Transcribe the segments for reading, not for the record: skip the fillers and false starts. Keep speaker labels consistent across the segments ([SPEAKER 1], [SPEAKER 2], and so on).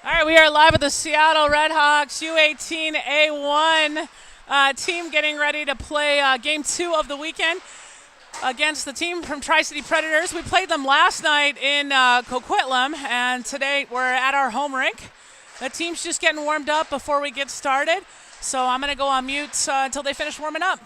[SPEAKER 1] All right, we are live with the Seattle Redhawks U18 A1 team getting ready to play game 2 of the weekend against the team from TriCities Predators. We played them last night in Coquitlam, and today we're at our home rink. The team's just getting warmed up before we get started, so I'm going to go on mute until they finish warming up.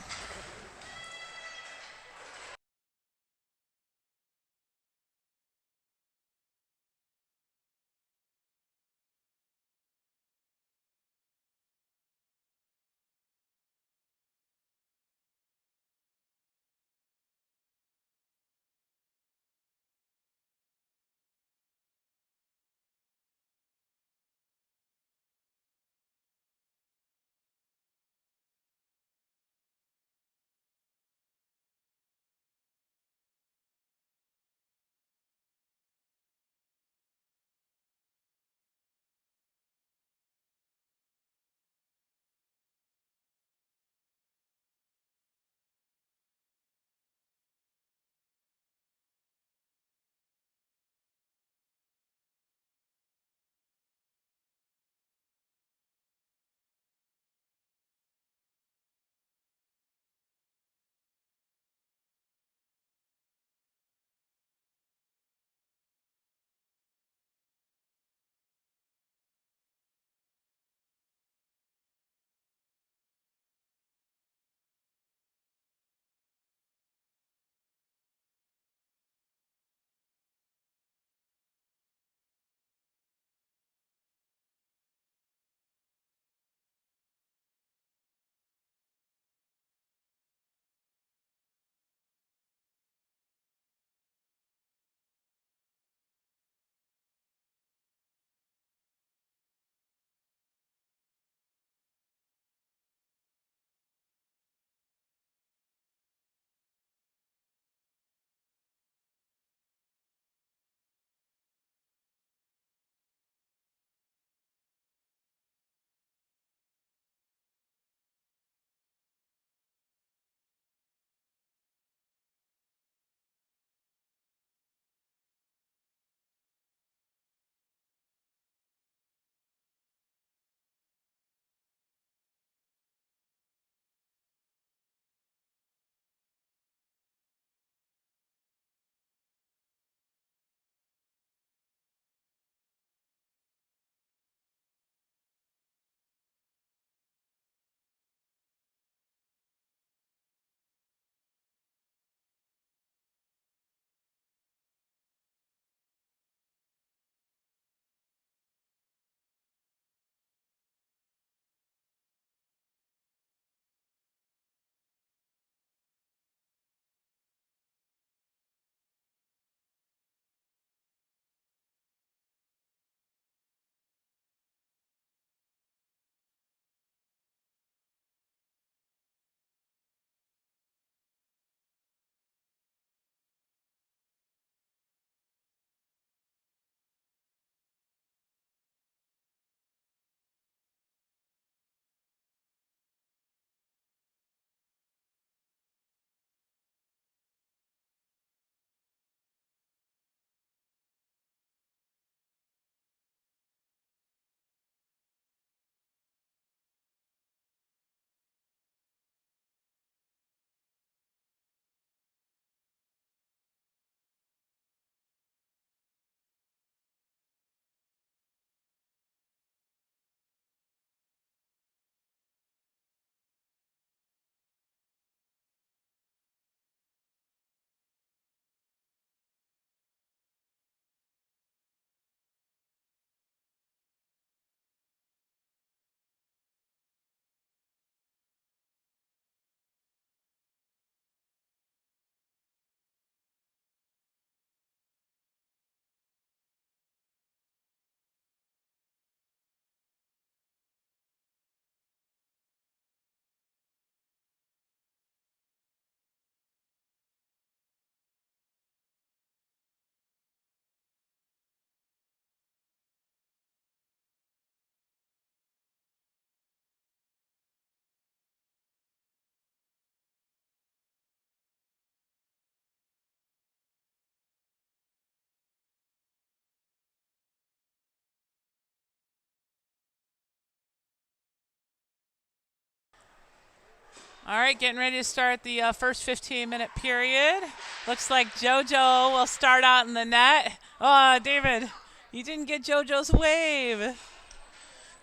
[SPEAKER 1] All right, getting ready to start the first 15-minute period. Looks like JoJo will start out in the net. Oh, David, you didn't get JoJo's wave.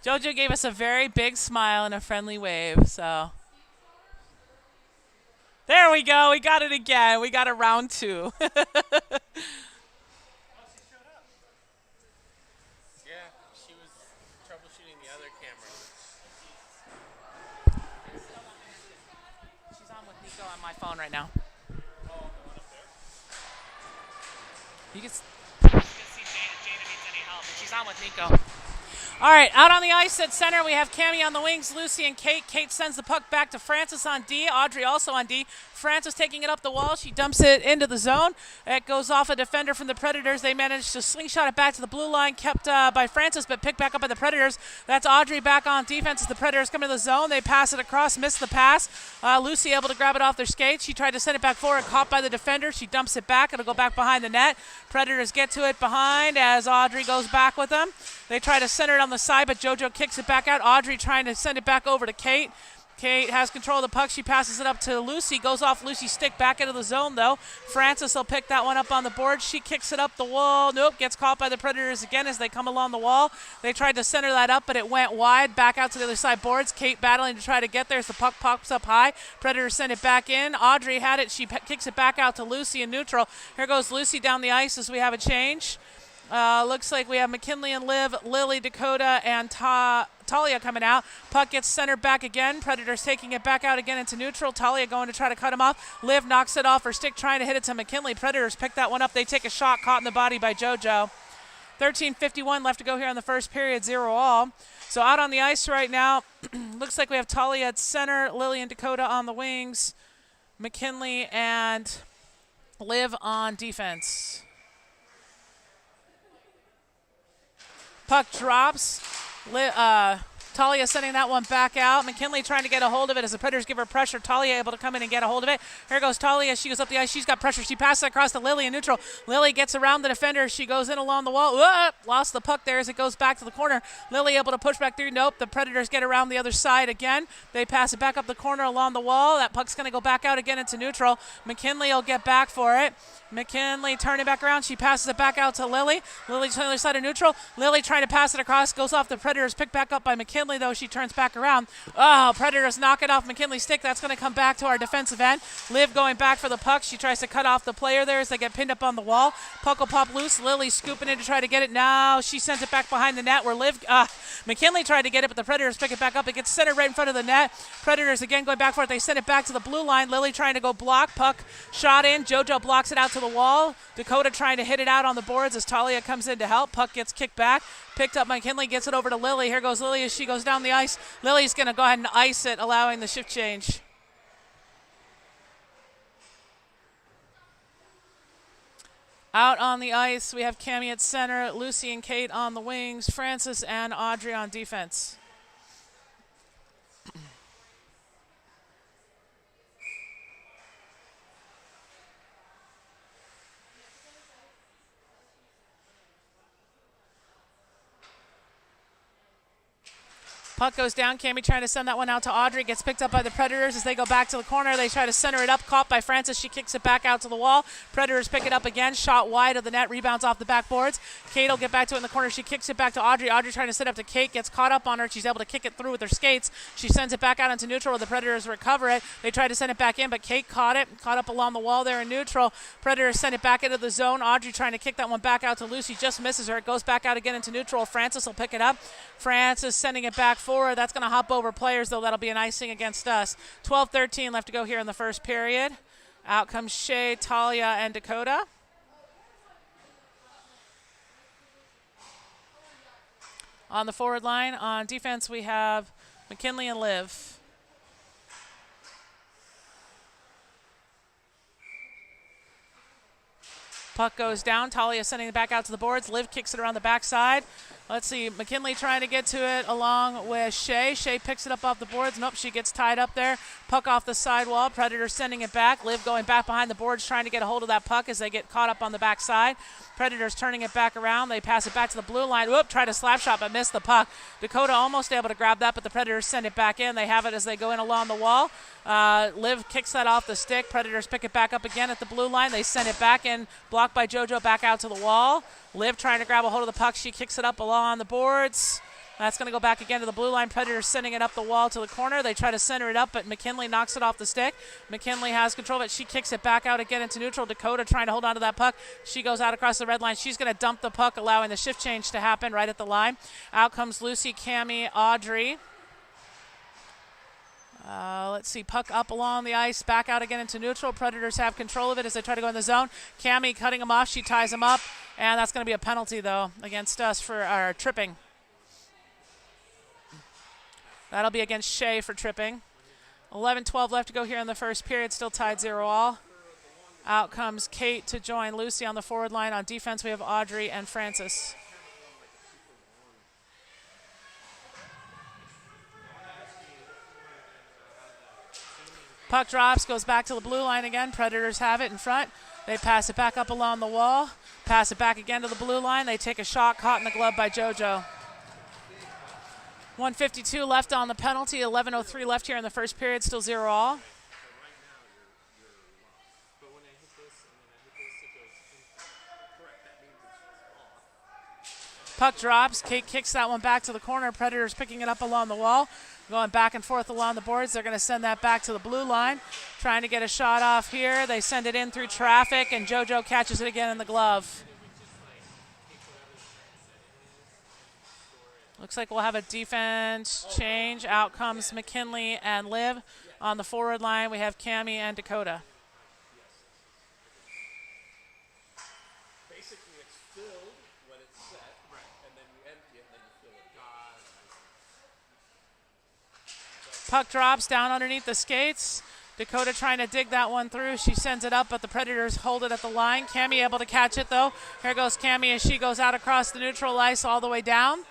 [SPEAKER 1] JoJo gave us a very big smile and a friendly wave, so. There we go. We got it again. We got a round 2.
[SPEAKER 2] Yeah, she was troubleshooting the other camera.
[SPEAKER 1] She's on with Nico on my phone right now.
[SPEAKER 2] Oh, the one up there?
[SPEAKER 1] You can see Jada needs any help, and she's on with Nico. All right, out on the ice at center, we have Cammie on the wings, Lucy and Kate. Kate sends the puck back to Frances on D. Audrey also on D. Frances taking it up the wall. She dumps it into the zone. It goes off a defender from the Predators. They manage to slingshot it back to the blue line, kept by Frances, but picked back up by the Predators. That's Audrey back on defense as the Predators come to the zone. They pass it across, miss the pass. Lucy able to grab it off their skates. She tried to send it back forward, caught by the defender. She dumps it back. It'll go back behind the net. Predators get to it behind as Audrey goes back with them. They try to center it on the side, but JoJo kicks it back out. Audrey trying to send it back over to Kate. Kate has control of the puck. She passes it up to Lucy. Goes off Lucy's stick back into the zone, though. Frances will pick that one up on the board. She kicks it up the wall. Nope, gets caught by the Predators again as they come along the wall. They tried to center that up, but it went wide. Back out to the other side boards. Kate battling to try to get there as the puck pops up high. Predators send it back in. Audrey had it. She kicks it back out to Lucy in neutral. Here goes Lucy down the ice as we have a change. Looks like we have McKinley and Liv, Lily, Dakota, and Talia coming out. Puck gets centered back again. Predators taking it back out again into neutral. Talia going to try to cut him off. Liv knocks it off her stick, trying to hit it to McKinley. Predators pick that one up. They take a shot, caught in the body by JoJo. 13:51 left to go here in the first period, 0-all. So out on the ice right now, looks like we have Talia at center, Lily and Dakota on the wings, McKinley and Liv on defense. Puck drops. Talia sending that one back out. McKinley trying to get a hold of it as the Predators give her pressure. Talia able to come in and get a hold of it. Here goes Talia. She goes up the ice. She's got pressure. She passes it across to Lily in neutral. Lily gets around the defender. She goes in along the wall. Lost the puck there as it goes back to the corner. Lily able to push back through. Nope. The Predators get around the other side again. They pass it back up the corner along the wall. That puck's going to go back out again into neutral. McKinley will get back for it. McKinley turning back around. She passes it back out to Lily. Lily's on the other side of neutral. Lily trying to pass it across. Goes off the Predators. Picked back up by McKinley, though. She turns back around. Oh, Predators knock it off McKinley's stick. That's going to come back to our defensive end. Liv going back for the puck. She tries to cut off the player there as they get pinned up on the wall. Puck will pop loose. Lily scooping in to try to get it. Now she sends it back behind the net where McKinley tried to get it, but the Predators pick it back up. It gets centered right in front of the net. Predators again going back for it. They send it back to the blue line. Lily trying to go block. Puck shot in. JoJo blocks it out to the wall. Dakota trying to hit it out on the boards as Talia comes in to help. Puck gets kicked back. Picked up McKinley, gets it over to Lily. Here goes Lily as she goes down the ice. Lily's going to go ahead and ice it, allowing the shift change. Out on the ice, we have Cammie at center, Lucy and Kate on the wings, Frances and Audrey on defense. Puck goes down. Cammie trying to send that one out to Audrey. Gets picked up by the Predators as they go back to the corner. They try to center it up. Caught by Frances. She kicks it back out to the wall. Predators pick it up again. Shot wide of the net. Rebounds off the backboards. Kate will get back to it in the corner. She kicks it back to Audrey. Audrey trying to set up to Kate. Gets caught up on her. She's able to kick it through with her skates. She sends it back out into neutral where the Predators recover it. They try to send it back in, but Kate caught it. Caught up along the wall there in neutral. Predators send it back into the zone. Audrey trying to kick that one back out to Lucy. Just misses her. It goes back out again into neutral. Frances will pick it up. Frances sending it back forward. That's going to hop over players, though. That'll be an icing against us. 12:13 left to go here in the first period. Out comes Shay, Talia, and Dakota. On the forward line, on defense, we have McKinley and Liv. Puck goes down. Talia sending it back out to the boards. Liv kicks it around the backside. Let's see, McKinley trying to get to it along with Shea. Shea picks it up off the boards. Nope, she gets tied up there. Puck off the sidewall. Predators sending it back. Liv going back behind the boards trying to get a hold of that puck as they get caught up on the backside. Predators turning it back around. They pass it back to the blue line. Whoop, try to slap shot but missed the puck. Dakota almost able to grab that, but the Predators send it back in. They have it as they go in along the wall. Liv kicks that off the stick. Predators pick it back up again at the blue line. They send it back in, blocked by JoJo back out to the wall. Liv trying to grab a hold of the puck. She kicks it up along the boards. That's going to go back again to the blue line. Predators sending it up the wall to the corner. They try to center it up, but McKinley knocks it off the stick. McKinley has control of it. She kicks it back out again into neutral. Dakota trying to hold on to that puck. She goes out across the red line. She's going to dump the puck, allowing the shift change to happen right at the line. Out comes Lucy, Cammie, Audrey. Let's see, puck up along the ice, back out again into neutral. Predators have control of it as they try to go in the zone. Cammie cutting him off. She ties him up, and that's going to be a penalty, though, against us for our tripping. That'll be against Shea for tripping. 11-12 left to go here in the first period, still tied 0-all. Out comes Kate to join Lucy on the forward line. On defense, we have Audrey and Francis. Puck drops, goes back to the blue line again. Predators have it in front. They pass it back up along the wall. Pass it back again to the blue line. They take a shot, caught in the glove by JoJo. 1:52 left on the penalty. 11:03 left here in the first period, still 0-all. Puck drops. Kate kicks that one back to the corner. Predators picking it up along the wall. Going back and forth along the boards. They're going to send that back to the blue line. Trying to get a shot off here. They send it in through traffic, and JoJo catches it again in the glove. Looks like we'll have a defense change. Out comes McKinley and Liv. On the forward line, we have Cammie and Dakota.
[SPEAKER 2] Basically, it's filled when it's set, and then you empty it, and then you fill it.
[SPEAKER 1] Puck drops down underneath the skates. Dakota trying to dig that one through. She sends it up, but the Predators hold it at the line. Cammie able to catch it, though. Here goes Cammie as she goes out across the neutral ice all the way down.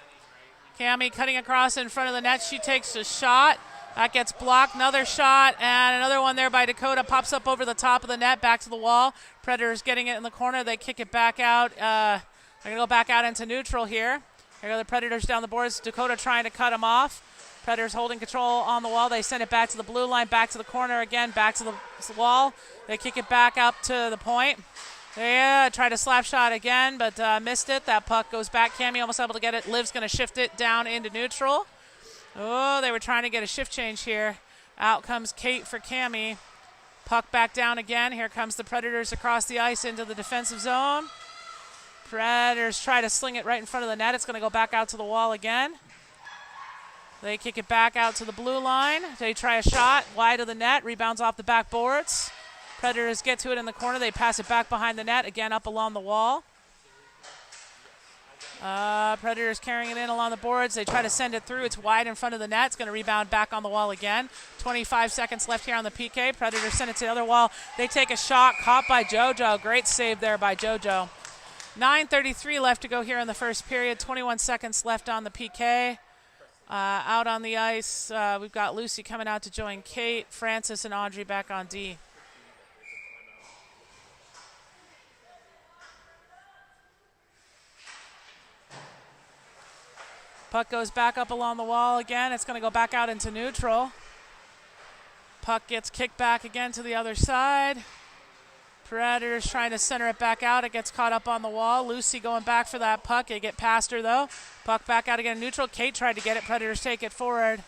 [SPEAKER 1] Cammie cutting across in front of the net. She takes a shot. That gets blocked. Another shot, and another one there by Dakota. Pops up over the top of the net, back to the wall. Predators getting it in the corner. They kick it back out. They're going to go back out into neutral here. Here go the Predators down the boards. Dakota trying to cut them off. Predators holding control on the wall. They send it back to the blue line, back to the corner again, back to the wall. They kick it back up to the point. They try to slap shot again, but missed it. That puck goes back. Cammie almost able to get it. Liv's going to shift it down into neutral. Oh, they were trying to get a shift change here. Out comes Kate for Cammie. Puck back down again. Here comes the Predators across the ice into the defensive zone. Predators try to sling it right in front of the net. It's going to go back out to the wall again. They kick it back out to the blue line. They try a shot wide of the net. Rebounds off the backboards. Predators get to it in the corner. They pass it back behind the net. Again, up along the wall. Predators carrying it in along the boards. They try to send it through. It's wide in front of the net. It's going to rebound back on the wall again. 25 seconds left here on the PK. Predators send it to the other wall. They take a shot. Caught by JoJo. Great save there by JoJo. 9:33 left to go here in the first period. 21 seconds left on the PK. Out on the ice, we've got Lucy coming out to join Kate, Francis, and Audrey back on D. Puck goes back up along the wall again. It's going to go back out into neutral. Puck gets kicked back again to the other side. Predators trying to center it back out. It gets caught up on the wall. Lucy going back for that puck. They get past her, though. Puck back out again neutral. Kate tried to get it. Predators take it forward.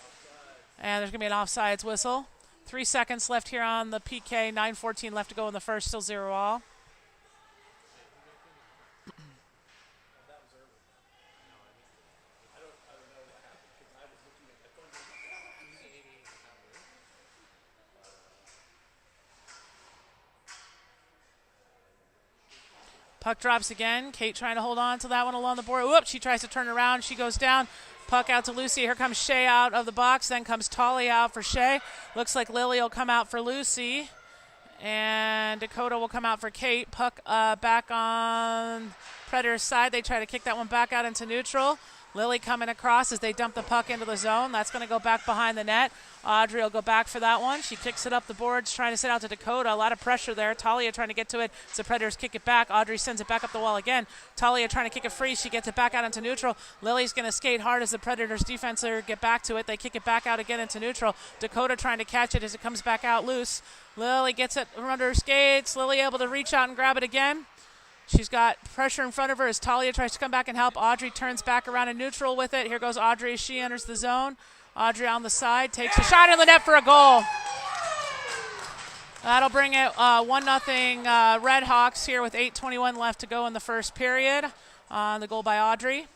[SPEAKER 1] And there's going to be an offsides whistle. 3 seconds left here on the PK. 9:14 left to go in the first. Still 0-all. Puck drops again. Kate trying to hold on to that one along the board. Whoops, she tries to turn around. She goes down. Puck out to Lucy. Here comes Shea out of the box. Then comes Tolly out for Shea. Looks like Lily will come out for Lucy. And Dakota will come out for Kate. Puck back on Predator's side. They try to kick that one back out into neutral. Lily coming across as they dump the puck into the zone. That's going to go back behind the net. Audrey will go back for that one. She kicks it up the boards, trying to send out to Dakota. A lot of pressure there. Talia trying to get to it. The Predators kick it back. Audrey sends it back up the wall again. Talia trying to kick it free. She gets it back out into neutral. Lily's going to skate hard as the Predators defenser get back to it. They kick it back out again into neutral. Dakota trying to catch it as it comes back out loose. Lily gets it under her skates. Lily able to reach out and grab it again. She's got pressure in front of her as Talia tries to come back and help. Audrey turns back around in neutral with it. Here goes Audrey as she enters the zone. Audrey on the side takes a shot in the net for a goal. That'll bring it 1-0 Red Hawks here with 8:21 left to go in the first period. The goal by Audrey.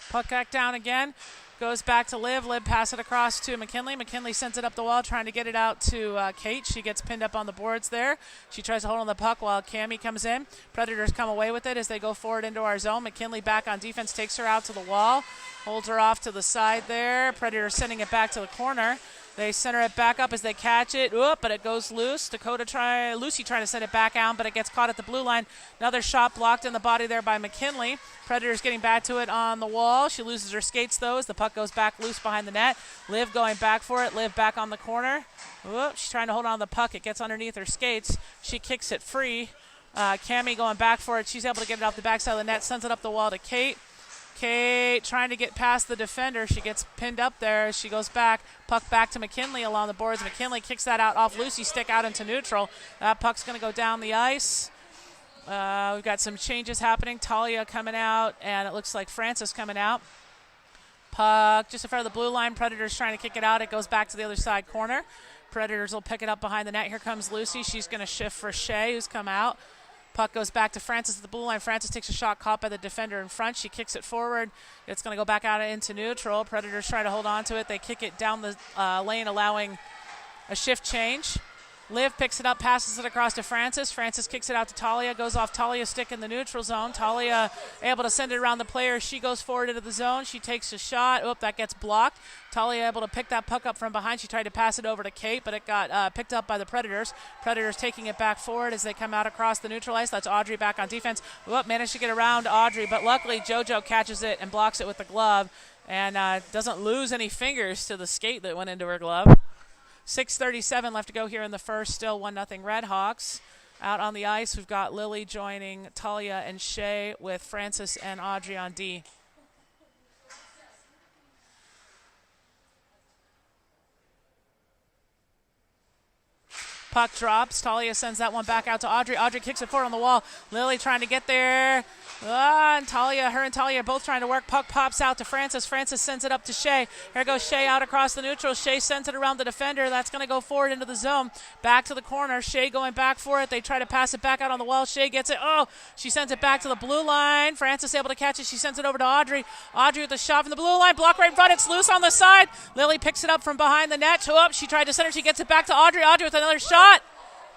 [SPEAKER 1] Puck back down again. Goes back to Liv. Liv pass it across to McKinley. McKinley sends it up the wall, trying to get it out to Kate. She gets pinned up on the boards there. She tries to hold on the puck while Cammie comes in. Predators come away with it as they go forward into our zone. McKinley back on defense, takes her out to the wall. Holds her off to the side there. Predators sending it back to the corner. They center it back up as they catch it. Oop, but it goes loose. Lucy trying to send it back out, but it gets caught at the blue line. Another shot blocked in the body there by McKinley. Predators getting back to it on the wall. She loses her skates, though, as the puck goes back loose behind the net. Liv going back for it. Liv back on the corner. Oop, she's trying to hold on to the puck. It gets underneath her skates. She kicks it free. Cammie going back for it. She's able to get it off the backside of the net. Sends it up the wall to Kate. Kate trying to get past the defender. She gets pinned up there. She goes back. Puck back to McKinley along the boards. McKinley kicks that out off Lucy's stick out into neutral. That puck's going to go down the ice. We've got some changes happening. Talia coming out, and it looks like Francis coming out. Puck just in front of the blue line. Predators trying to kick it out. It goes back to the other side corner. Predators will pick it up behind the net. Here comes Lucy. She's going to shift for Shea, who's come out. Puck goes back to Francis at the blue line. Francis takes a shot caught by the defender in front. She kicks it forward. It's going to go back out into neutral. Predators try to hold on to it. They kick it down the lane, allowing a shift change. Liv picks it up, passes it across to Francis. Francis kicks it out to Talia, goes off Talia's stick in the neutral zone. Talia able to send it around the player. She goes forward into the zone. She takes a shot. Oop, that gets blocked. Talia able to pick that puck up from behind. She tried to pass it over to Kate, but it got picked up by the Predators. Predators taking it back forward as they come out across the neutral ice. That's Audrey back on defense. Oop, managed to get around Audrey, but luckily JoJo catches it and blocks it with the glove and doesn't lose any fingers to the skate that went into her glove. 6:37 left to go here in the first. Still 1-0 Red Hawks. Out on the ice, we've got Lily joining Talia and Shea with Francis and Audrey on D. Puck drops. Talia sends that one back out to Audrey. Audrey kicks it forward on the wall. Lily trying to get there. And Talia, her and Talia are both trying to work. Puck pops out to Francis. Francis sends it up to Shea. Here goes Shea out across the neutral. Shea sends it around the defender. That's going to go forward into the zone. Back to the corner. Shea going back for it. They try to pass it back out on the wall. Shea gets it. Oh, she sends it back to the blue line. Francis able to catch it. She sends it over to Audrey. Audrey with the shot from the blue line. Block right in front. It's loose on the side. Lily picks it up from behind the net. Oh, she tried to center. She gets it back to Audrey. Audrey with another shot.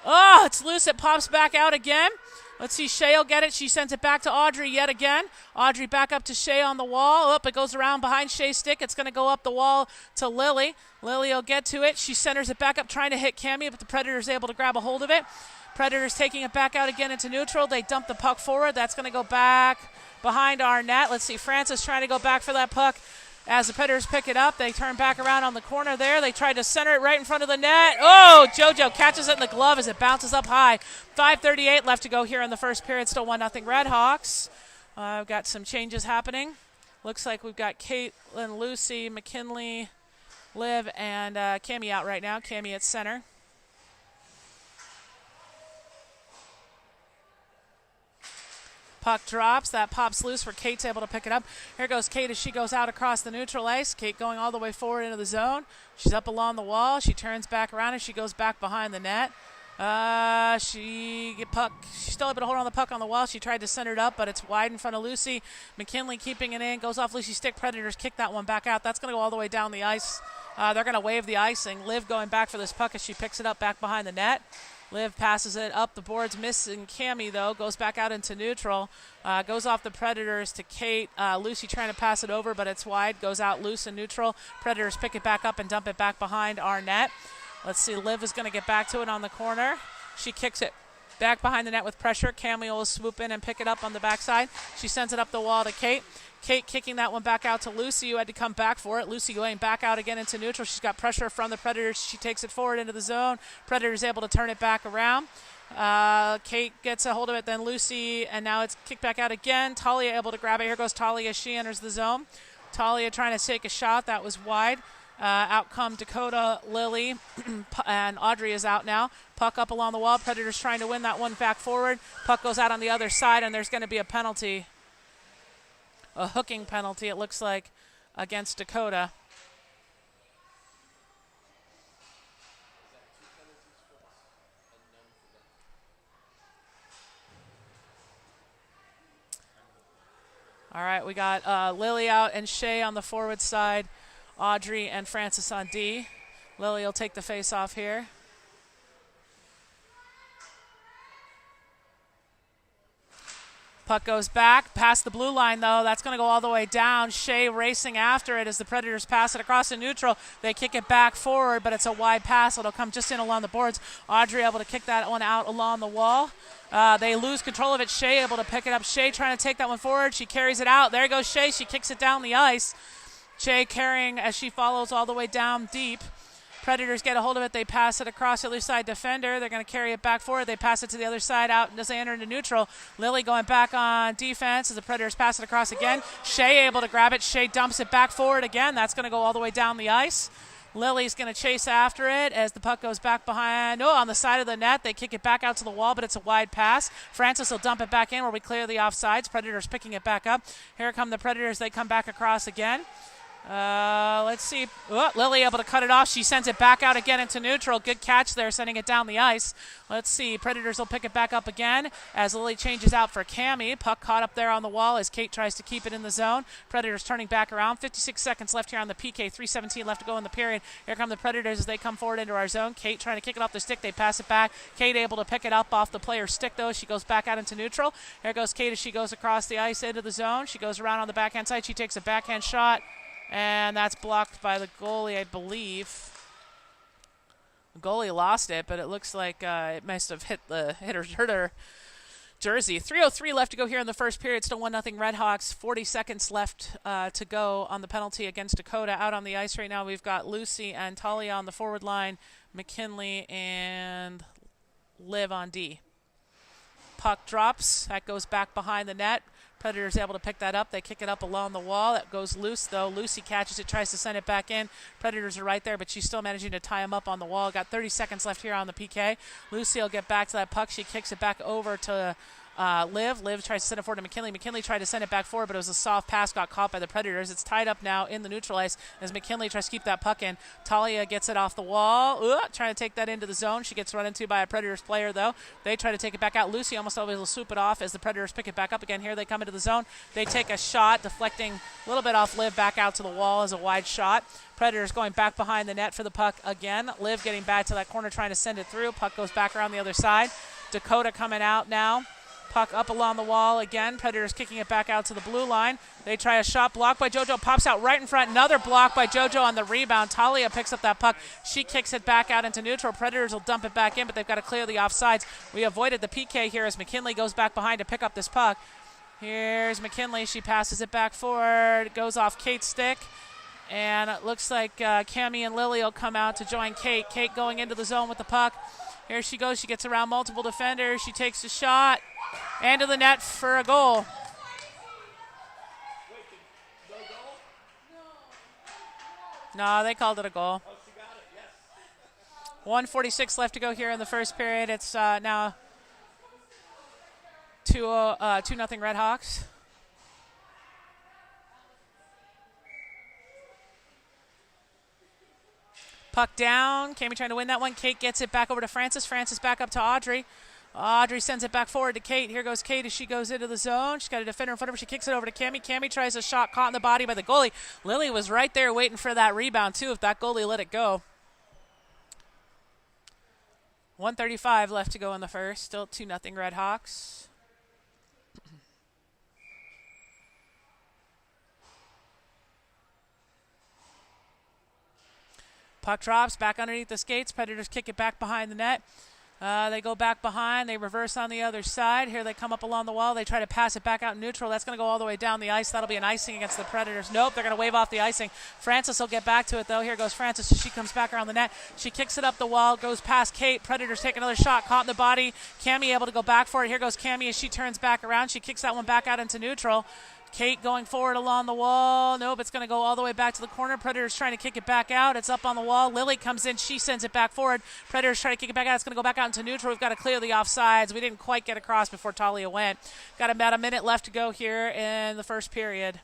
[SPEAKER 1] Oh, it's loose. It pops back out again. Let's see, Shea will get it. She sends it back to Audrey yet again. Audrey back up to Shea on the wall. Up, it goes around behind Shea's stick. It's going to go up the wall to Lily. Lily will get to it. She centers it back up, trying to hit Cammie, but the Predator's able to grab a hold of it. Predators taking it back out again into neutral. They dump the puck forward. That's going to go back behind our net. Let's see, Francis trying to go back for that puck. As the Predators pick it up, they turn back around on the corner there. They tried to center it right in front of the net. Oh, JoJo catches it in the glove as it bounces up high. 5:38 left to go here in the first period. Still 1-0 Red Hawks. I've got some changes happening. Looks like we've got Caitlin, Lucy, McKinley, Liv, and Cammie out right now. Cammie at center. Puck drops. That pops loose where Kate's able to pick it up. Here goes Kate as she goes out across the neutral ice. Kate going all the way forward into the zone. She's up along the wall. She turns back around and she goes back behind the net. She's still able to hold on the puck on the wall. She tried to center it up, but it's wide in front of Lucy. McKinley keeping it in. Goes off Lucy's stick. Predators kick that one back out. That's going to go all the way down the ice. They're going to wave the icing. Liv going back for this puck as she picks it up back behind the net. Liv passes it up the boards, missing Cammie though, goes back out into neutral, goes off the Predators to Kate. Lucy trying to pass it over, but it's wide, goes out loose in neutral. Predators pick it back up and dump it back behind our net. Let's see, Liv is going to get back to it on the corner. She kicks it back behind the net with pressure. Cammie will swoop in and pick it up on the backside. She sends it up the wall to Kate. Kate kicking that one back out to Lucy, who had to come back for it. Lucy going back out again into neutral. She's got pressure from the Predators. She takes it forward into the zone. Predators able to turn it back around. Kate gets a hold of it, then Lucy, and now it's kicked back out again. Talia able to grab it. Here goes Talia. She enters the zone. Talia trying to take a shot. That was wide. Out come Dakota, Lily, and Audrey is out now. Puck up along the wall. Predators trying to win that one back forward. Puck goes out on the other side, and there's going to be a penalty. A hooking penalty, it looks like, against Dakota. All right, we got Lily out and Shay on the forward side. Audrey and Francis on D. Lily will take the face off here. Puck goes back, past the blue line, though. That's going to go all the way down. Shea racing after it as the Predators pass it across the neutral. They kick it back forward, but it's a wide pass. It'll come just in along the boards. Audrey able to kick that one out along the wall. They lose control of it. Shea able to pick it up. Shea trying to take that one forward. She carries it out. There goes Shea. She kicks it down the ice. Shea carrying as she follows all the way down deep. Predators get a hold of it. They pass it across the other side defender. They're going to carry it back forward. They pass it to the other side out as they enter into neutral. Lily going back on defense as the Predators pass it across again. Shea able to grab it. Shea dumps it back forward again. That's going to go all the way down the ice. Lily's going to chase after it as the puck goes back behind. Oh, on the side of the net. They kick it back out to the wall, but it's a wide pass. Francis will dump it back in where we clear the offsides. Predators picking it back up. Here come the Predators. They come back across again. Let's see. Oh, Lily able to cut it off. She sends it back out again into neutral. Good catch there, sending it down the ice. Let's see. Predators will pick it back up again as Lily changes out for Cammie. Puck caught up there on the wall as Kate tries to keep it in the zone. Predators turning back around. 56 seconds left here on the PK. 3:17 left to go in the period. Here come the Predators as they come forward into our zone. Kate trying to kick it off the stick. They pass it back. Kate able to pick it up off the player's stick, though. She goes back out into neutral. Here goes Kate as she goes across the ice into the zone. She goes around on the backhand side. She takes a backhand shot. And that's blocked by the goalie, I believe. The goalie lost it, but it looks like it must have hurt her jersey. 3:03 left to go here in the first period. Still 1-0 Redhawks. 40 seconds left to go on the penalty against Dakota. Out on the ice right now, we've got Lucy and Talia on the forward line. McKinley and Liv on D. Puck drops. That goes back behind the net. Predators able to pick that up. They kick it up along the wall. That goes loose, though. Lucy catches it, tries to send it back in. Predators are right there, but she's still managing to tie him up on the wall. Got 30 seconds left here on the PK. Lucy will get back to that puck. She kicks it back over to Liv. Liv tries to send it forward to McKinley. McKinley tried to send it back forward, but it was a soft pass, got caught by the Predators. It's tied up now in the neutral ice as McKinley tries to keep that puck in. Talia gets it off the wall. Trying to take that into the zone. She gets run into by a Predators player, though. They try to take it back out. Lucy almost always will swoop it off as the Predators pick it back up again. Here they come into the zone. They take a shot, deflecting a little bit off Liv back out to the wall as a wide shot. Predators going back behind the net for the puck again. Liv getting back to that corner, trying to send it through. Puck goes back around the other side. Dakota coming out now. Puck up along the wall again. Predators kicking it back out to the blue line. They try a shot blocked by JoJo. Pops out right in front. Another block by JoJo on the rebound. Talia picks up that puck. She kicks it back out into neutral. Predators will dump it back in, but they've got to clear the offsides. We avoided the PK here as McKinley goes back behind to pick up this puck. Here's McKinley. She passes it back forward. It goes off Kate's stick. And it looks like Cammie and Lily will come out to join Kate. Kate going into the zone with the puck. Here she goes. She gets around multiple defenders. She takes a shot. And to the net for a goal. No, they called it a goal. 1:46 left to go here in the first period. It's now 2-0 Redhawks. Puck down. Cammie trying to win that one. Kate gets it back over to Francis. Francis back up to Audrey. Audrey sends it back forward to Kate. Here goes Kate as she goes into the zone. She's got a defender in front of her. She kicks it over to Cammie. Cammie tries a shot caught in the body by the goalie. Lily was right there waiting for that rebound, too, if that goalie let it go. 1:35 left to go in the first. Still 2-0 Red Hawks. Puck drops back underneath the skates. Predators kick it back behind the net. They go back behind. They reverse on the other side. Here they come up along the wall. They try to pass it back out neutral. That's going to go all the way down the ice. That'll be an icing against the Predators. Nope, they're going to wave off the icing. Francis will get back to it, though. Here goes Francis. She comes back around the net. She kicks it up the wall, goes past Kate. Predators take another shot, caught in the body. Cammy able to go back for it. Here goes Cammy as she turns back around. She kicks that one back out into neutral. Kate going forward along the wall. Nope, it's going to go all the way back to the corner. Predators trying to kick it back out. It's up on the wall. Lily comes in. She sends it back forward. Predators try to kick it back out. It's going to go back out into neutral. We've got to clear the offsides. We didn't quite get across before Talia went. Got about a minute left to go here in the first period.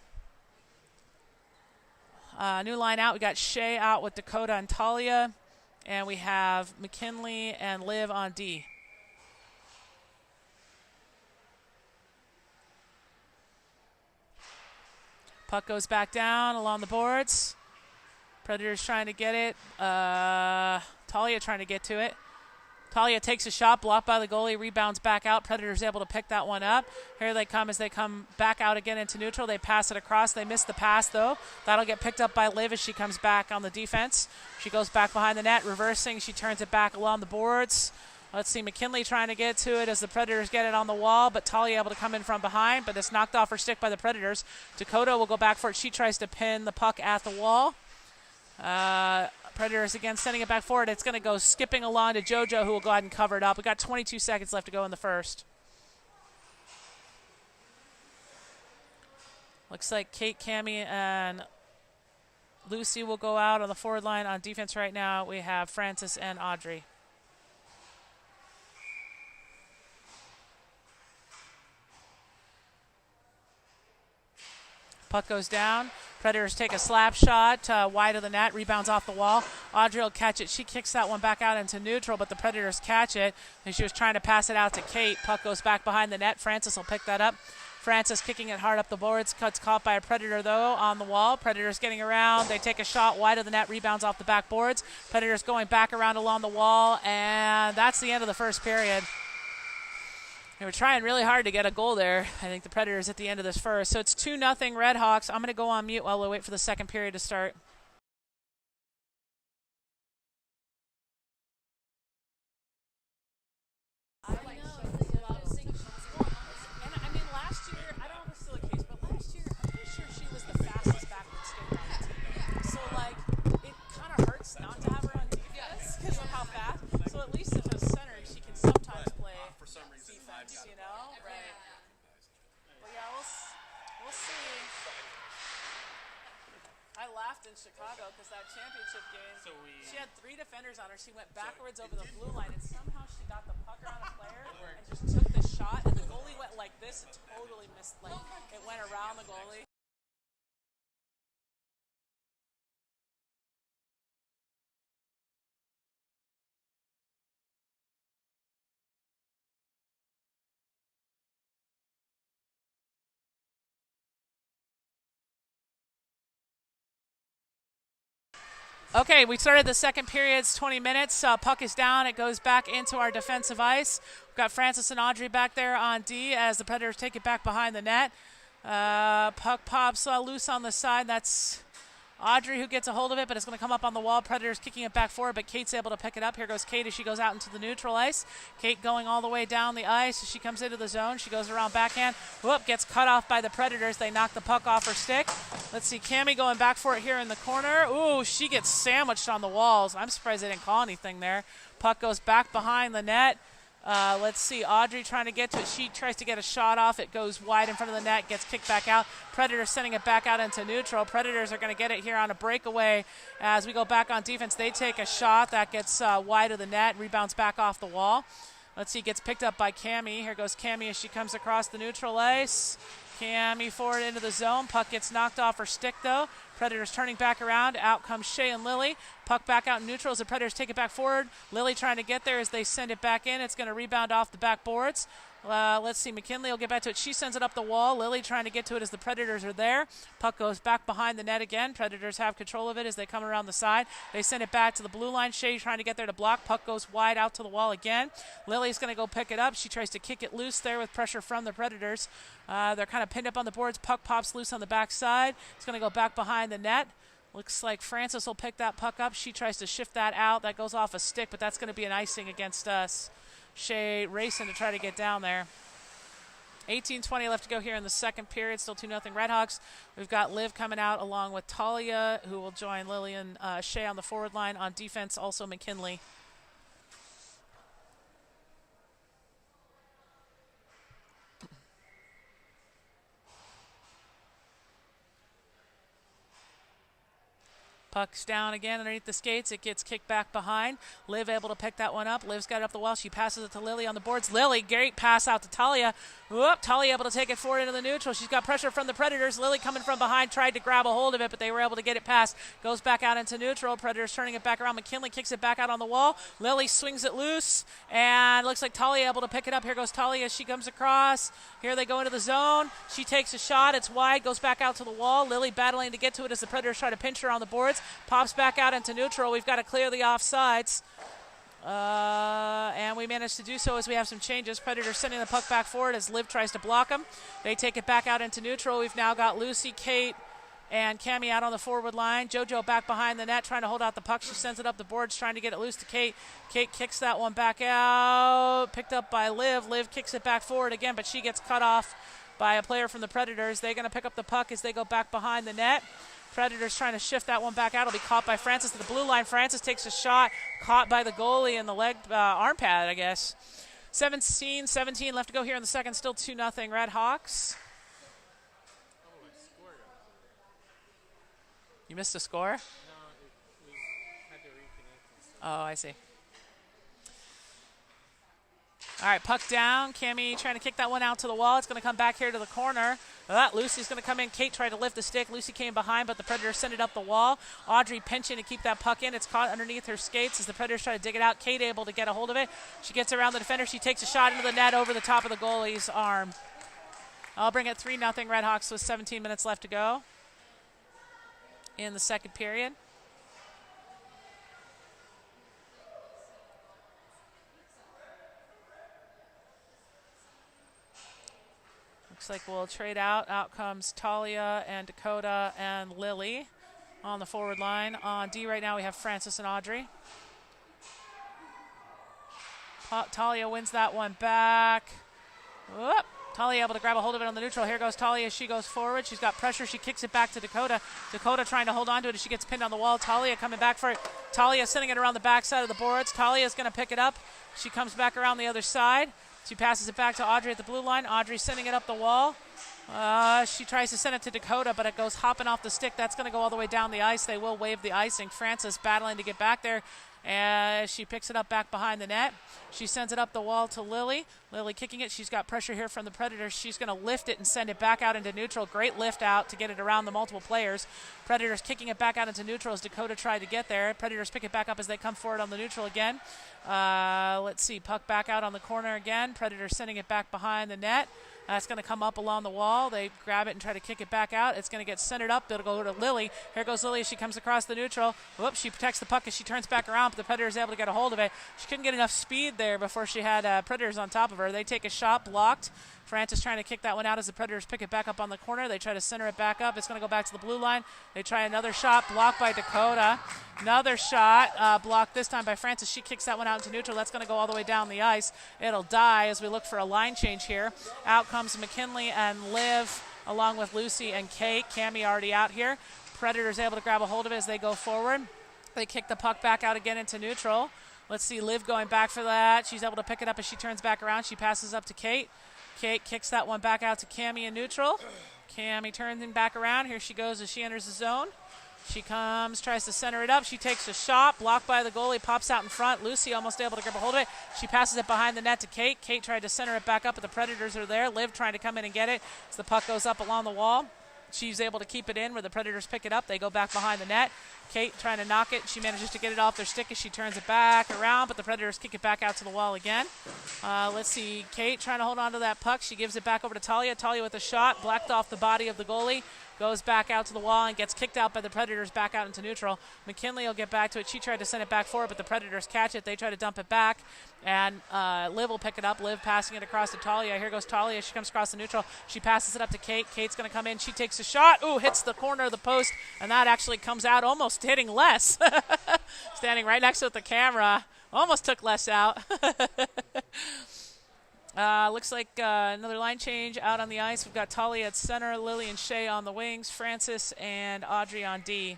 [SPEAKER 1] New line out. We got Shea out with Dakota and Talia. And we have McKinley and Liv on D. Puck goes back down along the boards. Predators trying to get it. Talia trying to get to it. Talia takes a shot, blocked by the goalie, rebounds back out. Predators able to pick that one up. Here they come as they come back out again into neutral. They pass it across. They miss the pass, though. That'll get picked up by Liv as she comes back on the defense. She goes back behind the net, reversing. She turns it back along the boards. Let's see, McKinley trying to get to it as the Predators get it on the wall, but Talia able to come in from behind, but it's knocked off her stick by the Predators. Dakota will go back for it. She tries to pin the puck at the wall. Predators again sending it back forward. It's going to go skipping along to JoJo, who will go ahead and cover it up. We got 22 seconds left to go in the first. Looks like Kate, Cammy, and Lucy will go out on the forward line. On defense right now, we have Francis and Audrey. Puck goes down. Predators take a slap shot wide of the net. Rebounds off the wall. Audrey will catch it. She kicks that one back out into neutral, but the Predators catch it. And she was trying to pass it out to Kate. Puck goes back behind the net. Francis will pick that up. Francis kicking it hard up the boards. Cuts caught by a Predator, though, on the wall. Predators getting around. They take a shot wide of the net. Rebounds off the backboards. Predators going back around along the wall. And that's the end of the first period. They were trying really hard to get a goal there. I think the Predators at the end of this first. So it's 2-0 Red Hawks. I'm going to go on mute while we wait for the second period to start. I know. And I mean, last year, I don't know if it's still the case, but last year, I'm pretty sure she was the fastest backward skater on the team. So, like, it kind of hurts not to have her on defense because of how fast. So at least if it's centered, she can sometimes play defense, you know? Right. But yeah, we'll see. I laughed in Chicago because that championship game, she had 3 defenders on her. She went backwards over the blue line, and somehow she got the puck around a player and just took the shot, and the goalie went like this and totally missed. Like, it went around the goalie. Okay, we started the second period. It's 20 minutes. Puck is down. It goes back into our defensive ice. We've got Francis and Audrey back there on D as the Predators take it back behind the net. Puck pops loose on the side. That's Audrey who gets a hold of it, but it's going to come up on the wall. Predators kicking it back forward, but Kate's able to pick it up. Here goes Kate as she goes out into the neutral ice. Kate going all the way down the ice as she comes into the zone. She goes around backhand. Whoop, gets cut off by the Predators. They knock the puck off her stick. Let's see, Cammy going back for it here in the corner. Ooh, she gets sandwiched on the walls. I'm surprised they didn't call anything there. Puck goes back behind the net. Let's see, Audrey trying to get to it. She tries to get a shot off. It goes wide in front of the net, gets kicked back out. Predators sending it back out into neutral. Predators are going to get it here on a breakaway. As we go back on defense, they take a shot. That gets wide of the net, rebounds back off the wall. Let's see, gets picked up by Cammy. Here goes Cammy as she comes across the neutral ice. Cammy forward into the zone. Puck gets knocked off her stick, though. Predators turning back around. Out comes Shea and Lily. Puck back out in neutral as the Predators take it back forward. Lily trying to get there as they send it back in. It's going to rebound off the backboards. Let's see, McKinley will get back to it. She sends it up the wall. Lily trying to get to it as the Predators are there. Puck goes back behind the net again. Predators have control of it as they come around the side. They send it back to the blue line. Shea trying to get there to block. Puck goes wide out to the wall again. Lily's going to go pick it up. She tries to kick it loose there with pressure from the Predators. They're kind of pinned up on the boards. Puck pops loose on the backside. It's going to go back behind the net. Looks like Francis will pick that puck up. She tries to shift that out. That goes off a stick, but that's going to be an icing against us. Shea racing to try to get down there. 18:20 left to go here in the second period. Still 2-0 Redhawks. We've got Liv coming out along with Talia, who will join Lily and Shea on the forward line. On defense, also McKinley. Puck's down again underneath the skates. It gets kicked back behind. Liv able to pick that one up. Liv's got it up the wall. She passes it to Lily on the boards. Lily, great pass out to Talia. Whoop, Talia able to take it forward into the neutral. She's got pressure from the Predators. Lily coming from behind, tried to grab a hold of it, but they were able to get it past. Goes back out into neutral. Predators turning it back around. McKinley kicks it back out on the wall. Lily swings it loose, and looks like Talia able to pick it up. Here goes Talia as she comes across. Here they go into the zone. She takes a shot. It's wide. Goes back out to the wall. Lily battling to get to it as the Predators try to pinch her on the boards. Pops back out into neutral. We've got to clear the offsides. And we managed to do so as we have some changes. Predators sending the puck back forward as Liv tries to block them. They take it back out into neutral. We've now got Lucy, Kate, and Cammie out on the forward line. JoJo back behind the net trying to hold out the puck. She sends it up the boards trying to get it loose to Kate. Kate kicks that one back out. Picked up by Liv. Liv kicks it back forward again, but she gets cut off by a player from the Predators. They're going to pick up the puck as they go back behind the net. Predators trying to shift that one back out. It'll be caught by Francis to the blue line. Francis takes a shot, caught by the goalie in the leg arm pad, I guess. 17 left to go here in the second. Still 2-0 Redhawks. You missed a score?
[SPEAKER 2] No, we had to reconnect.
[SPEAKER 1] Oh, I see. All right, puck down. Cammie trying to kick that one out to the wall. It's going to come back here to the corner. Lucy's going to come in. Kate tried to lift the stick. Lucy came behind, but the Predators sent it up the wall. Audrey pinching to keep that puck in. It's caught underneath her skates as the Predators try to dig it out. Kate able to get a hold of it. She gets around the defender. She takes a shot into the net over the top of the goalie's arm. I'll bring it 3-0 Redhawks with 17 minutes left to go in the second period. Looks like we'll trade out. Out comes Talia and Dakota and Lily on the forward line. On D right now we have Francis and Audrey. Talia wins that one back. Whoop. Talia able to grab a hold of it on the neutral. Here goes Talia as she goes forward. She's got pressure. She kicks it back to Dakota. Dakota trying to hold on to it as she gets pinned on the wall. Talia coming back for it. Talia sending it around the backside of the boards. Talia's going to pick it up. She comes back around the other side. She passes it back to Audrey at the blue line. Audrey sending it up the wall. She tries to send it to Dakota, but it goes hopping off the stick. That's going to go all the way down the ice. They will waive the icing. Francis battling to get back there. As she picks it up back behind the net. She sends it up the wall to Lily. Lily kicking it. She's got pressure here from the Predators. She's going to lift it and send it back out into neutral. Great lift out to get it around the multiple players. Predators kicking it back out into neutral as Dakota tried to get there. Predators pick it back up as they come forward on the neutral again. Let's see. Puck back out on the corner again. Predators sending it back behind the net. It's going to come up along the wall. They grab it and try to kick it back out. It's going to get centered up. It'll go to Lily. Here goes Lily as she comes across the neutral. Whoops, she protects the puck as she turns back around, but the Predator's able to get a hold of it. She couldn't get enough speed there before she had Predators on top of her. They take a shot, blocked. Francis trying to kick that one out as the Predators pick it back up on the corner. They try to center it back up. It's going to go back to the blue line. They try another shot, blocked by Dakota. Another shot, blocked this time by Francis. She kicks that one out into neutral. That's going to go all the way down the ice. It'll die as we look for a line change here. Out comes McKinley and Liv along with Lucy and Kate. Cammie already out here. Predators able to grab a hold of it as they go forward. They kick the puck back out again into neutral. Let's see Liv going back for that. She's able to pick it up as she turns back around. She passes up to Kate. Kate kicks that one back out to Cammie in neutral. Cammie turns him back around. Here she goes as she enters the zone. She comes, tries to center it up. She takes a shot, blocked by the goalie, pops out in front. Lucy almost able to grab a hold of it. She passes it behind the net to Kate. Kate tried to center it back up, but the Predators are there. Liv trying to come in and get it as the puck goes up along the wall. she's able to keep it in where the Predators pick it up. They go back behind the net. Kate trying to knock it. She manages to get it off their stick as she turns it back around, but the Predators kick it back out to the wall again. Let's see. Kate trying to hold on to that puck. She gives it back over to Talia. Talia with a shot, blacked off the body of the goalie. Goes back out to the wall and gets kicked out by the Predators back out into neutral. McKinley will get back to it. She tried to send it back forward, but the Predators catch it. They try to dump it back, and Liv will pick it up. Liv passing it across to Talia. Here goes Talia. She comes across the neutral. She passes it up to Kate. Kate's going to come in. She takes a shot. Ooh, hits the corner of the post, and that actually comes out almost hitting Les. Standing right next to the camera. Almost took Les out. Looks like another line change out on the ice. We've got Talia at center, Lily and Shay on the wings, Francis and Audrey on D.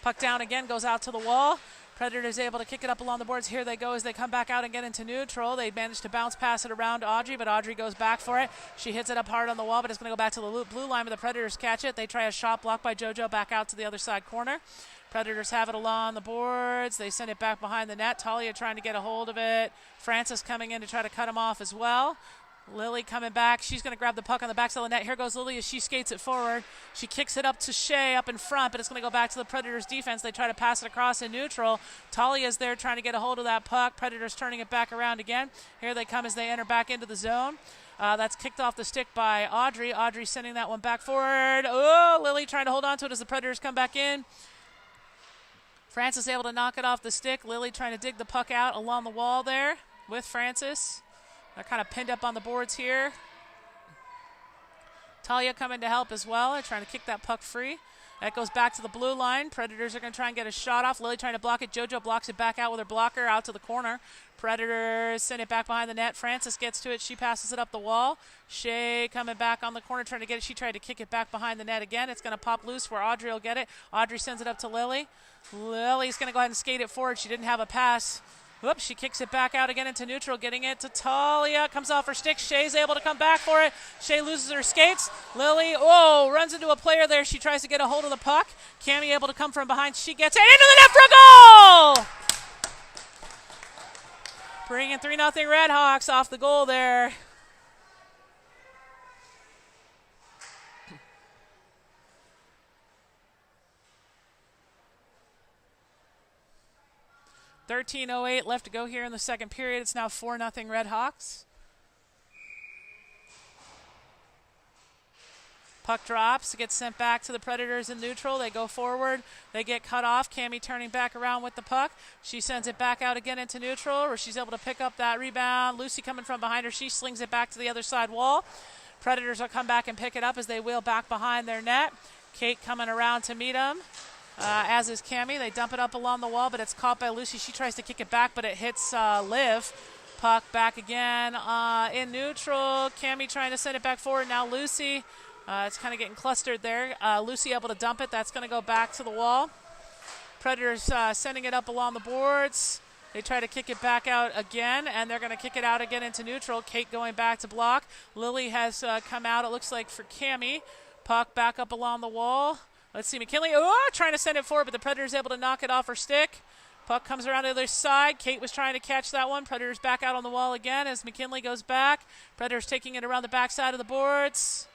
[SPEAKER 1] Puck down again, goes out to the wall. Predators able to kick it up along the boards. Here they go as they come back out and get into neutral. They manage to bounce pass it around to Audrey, but Audrey goes back for it. She hits it up hard on the wall, but it's going to go back to the blue line, but the Predators catch it. They try a shot blocked by JoJo back out to the other side corner. Predators have it along the boards. They send it back behind the net. Talia trying to get a hold of it. Francis coming in to try to cut him off as well. Lily coming back. She's going to grab the puck on the backside of the net. Here goes Lily as she skates it forward. She kicks it up to Shay up in front, but it's going to go back to the Predators' defense. They try to pass it across in neutral. Talia's there trying to get a hold of that puck. Predators turning it back around again. Here they come as they enter back into the zone. That's kicked off the stick by Audrey. Audrey sending that one back forward. Oh, Lily trying to hold on to it as the Predators come back in. Francis able to knock it off the stick. Lily trying to dig the puck out along the wall there with Francis. They're kind of pinned up on the boards here. Talia coming to help as well. They're trying to kick that puck free. That goes back to the blue line. Predators are going to try and get a shot off. Lily trying to block it. JoJo blocks it back out with her blocker out to the corner. Predators send it back behind the net. Francis gets to it. She passes it up the wall. Shay coming back on the corner trying to get it. She tried to kick it back behind the net again. It's going to pop loose where Audrey will get it. Audrey sends it up to Lily. Lily's going to go ahead and skate it forward. She didn't have a pass. Whoops, she kicks it back out again into neutral, getting it to Talia. Comes off her stick. Shay's able to come back for it. Shay loses her skates. Lily, runs into a player there. She tries to get a hold of the puck. Cammie able to come from behind. She gets it into the net for a goal! Bringing 3-0 Redhawks off the goal there. .13:08 left to go here in the second period. It's now 4-0 Redhawks. Puck drops, gets sent back to the Predators in neutral. They go forward. They get cut off. Cammie turning back around with the puck. She sends it back out again into neutral where she's able to pick up that rebound. Lucy coming from behind her. She slings it back to the other side wall. Predators will come back and pick it up as they wheel back behind their net. Kate coming around to meet them. As is Cammie. They dump it up along the wall, but it's caught by Lucy. She tries to kick it back, but it hits Liv. Puck back again in neutral. Cammie trying to send it back forward. Now Lucy. It's kind of getting clustered there. Lucy able to dump it. That's going to go back to the wall. Predators sending it up along the boards. They try to kick it back out again, and they're going to kick it out again into neutral. Kate going back to block. Lily has come out, it looks like, for Cammie. Puck back up along the wall. Let's see, McKinley, trying to send it forward, but the Predators able to knock it off her stick. Puck comes around the other side. Kate was trying to catch that one. Predators back out on the wall again as McKinley goes back. Predators taking it around the backside of the boards.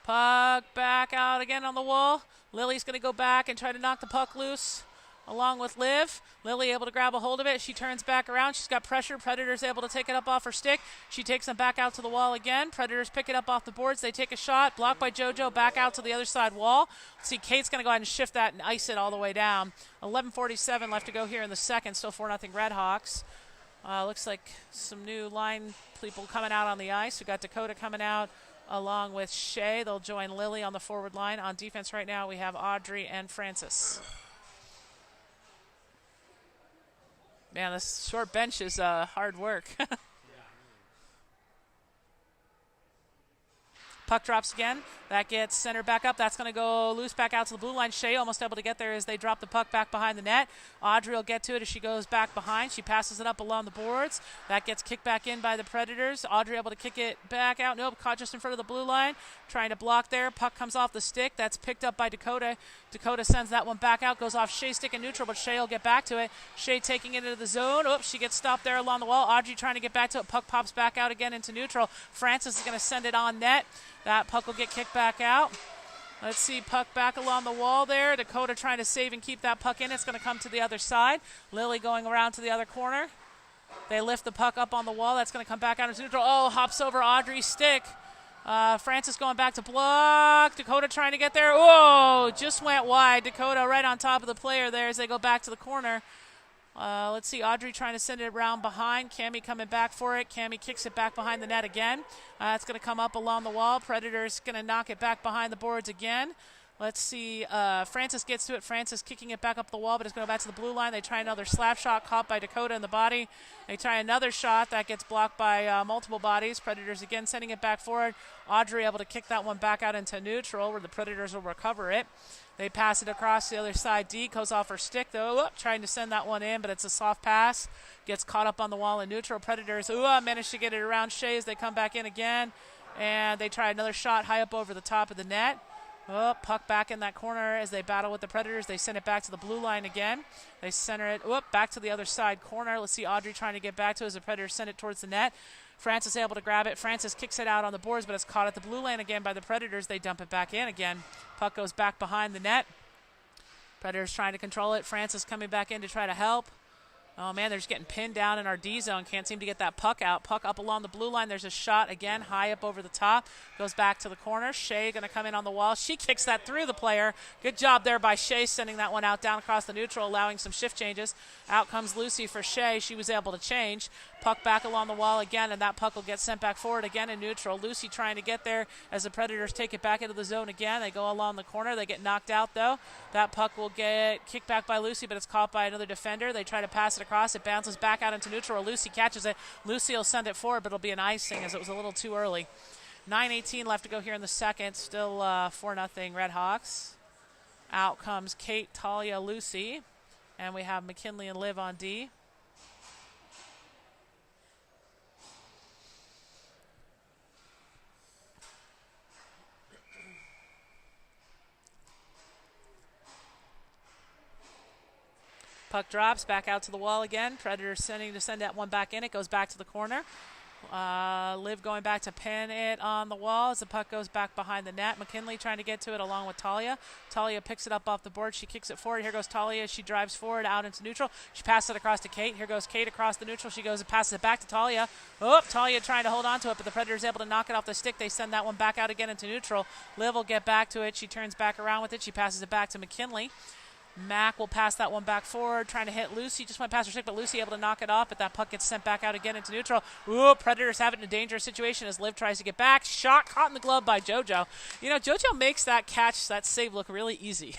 [SPEAKER 1] Puck back out again on the wall. Lily's going to go back and try to knock the puck loose along with Liv. Lily able to grab a hold of it. She turns back around. She's got pressure. Predators able to take it up off her stick. She takes them back out to the wall again. Predators pick it up off the boards. They take a shot. Blocked by JoJo. Back out to the other side wall. See, Kate's going to go ahead and shift that and ice it all the way down. 11:47 left to go here in the second. Still 4-0 Redhawks. Looks like some new line people coming out on the ice. We've got Dakota coming out along with Shay. They'll join Lily on the forward line. On defense right now, we have Audrey and Francis. Man, this short bench is hard work. Puck drops again. That gets centered back up. That's going to go loose back out to the blue line. Shea almost able to get there as they drop the puck back behind the net. Audrey will get to it as she goes back behind. She passes it up along the boards. That gets kicked back in by the Predators. Audrey able to kick it back out. Nope, caught just in front of the blue line. Trying to block there. Puck comes off the stick. That's picked up by Dakota. Dakota sends that one back out. Goes off Shea's stick in neutral, but Shea will get back to it. Shea taking it into the zone. Oops, she gets stopped there along the wall. Audrey trying to get back to it. Puck pops back out again into neutral. Francis is going to send it on net. That puck will get kicked back out. Let's see, puck back along the wall there. Dakota trying to save and keep that puck in. It's going to come to the other side. Lily going around to the other corner. They lift the puck up on the wall. That's going to come back out into neutral. Oh, hops over Audrey's stick. Francis going back to block. Dakota trying to get there. Whoa, just went wide. Dakota right on top of the player there as they go back to the corner. Let's see, Audrey trying to send it around behind. Cammie coming back for it. Cammie kicks it back behind the net again. It's going to come up along the wall. Predators going to knock it back behind the boards again. Let's see, Francis gets to it. Francis kicking it back up the wall, but it's going to go back to the blue line. They try another slap shot, caught by Dakota in the body. They try another shot. That gets blocked by multiple bodies. Predators again sending it back forward. Audrey able to kick that one back out into neutral where the Predators will recover it. They pass it across the other side. D goes off her stick, though. Trying to send that one in, but it's a soft pass. Gets caught up on the wall in neutral. Predators manage to get it around Shea as they come back in again. And they try another shot high up over the top of the net. Puck back in that corner as they battle with the Predators. They send it back to the blue line again. They center it back to the other side corner. Let's see Audrey trying to get back to it as the Predators send it towards the net. Francis able to grab it. Francis kicks it out on the boards, but it's caught at the blue line again by the Predators. They dump it back in again. Puck goes back behind the net. Predators trying to control it. Francis coming back in to try to help. Oh, man, they're just getting pinned down in our D zone. Can't seem to get that puck out. Puck up along the blue line. There's a shot again, high up over the top. Goes back to the corner. Shea going to come in on the wall. She kicks that through the player. Good job there by Shea sending that one out down across the neutral, allowing some shift changes. Out comes Lucy for Shea. She was able to change. Puck back along the wall again, and that puck will get sent back forward again in neutral. Lucy trying to get there as the Predators take it back into the zone again. They go along the corner. They get knocked out, though. That puck will get kicked back by Lucy, but it's caught by another defender. They try to pass it across. It bounces back out into neutral. Lucy catches it. Lucy will send it forward, but it'll be an icing as it was a little too early. 9:18 left to go here in the second. Still 4-0 Red Hawks. Out comes Kate, Talia, Lucy. And we have McKinley and Liv on D. Puck drops back out to the wall again. Predators sending to send that one back in. It goes back to the corner. Liv going back to pin it on the wall as the puck goes back behind the net. McKinley trying to get to it along with Talia. Talia picks it up off the board. She kicks it forward. Here goes Talia. She drives forward out into neutral. She passes it across to Kate. Here goes Kate across the neutral. She goes and passes it back to Talia. Talia trying to hold on to it, but the Predators able to knock it off the stick. They send that one back out again into neutral. Liv will get back to it. She turns back around with it. She passes it back to McKinley. Mac will pass that one back forward, trying to hit Lucy. Just went past her stick, but Lucy able to knock it off, but that puck gets sent back out again into neutral. Predators have it in a dangerous situation as Liv tries to get back. Shot caught in the glove by JoJo. You know, JoJo makes that catch, that save look really easy.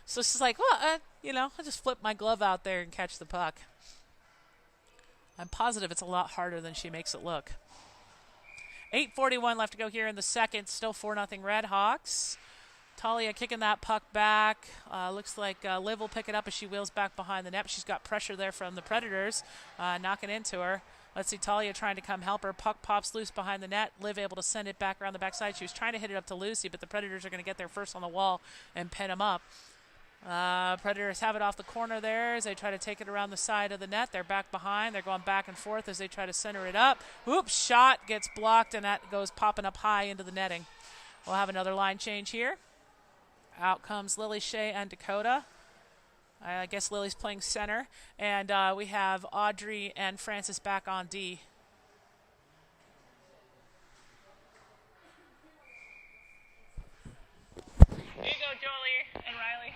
[SPEAKER 1] So she's like, I'll just flip my glove out there and catch the puck. I'm positive it's a lot harder than she makes it look. 8:41 left to go here in the second. Still 4-0 Red Hawks. Talia kicking that puck back. Looks like Liv will pick it up as she wheels back behind the net. She's got pressure there from the Predators, knocking into her. Let's see, Talia trying to come help her. Puck pops loose behind the net. Liv able to send it back around the backside. She was trying to hit it up to Lucy, but the Predators are going to get there first on the wall and pin them up. Predators have it off the corner there as they try to take it around the side of the net. They're back behind. They're going back and forth as they try to center it up. Shot gets blocked, and that goes popping up high into the netting. We'll have another line change here. Out comes Lily, Shea, and Dakota. I guess Lily's playing center. And we have Audrey and Francis back on D. Here you go, Jolie and Riley.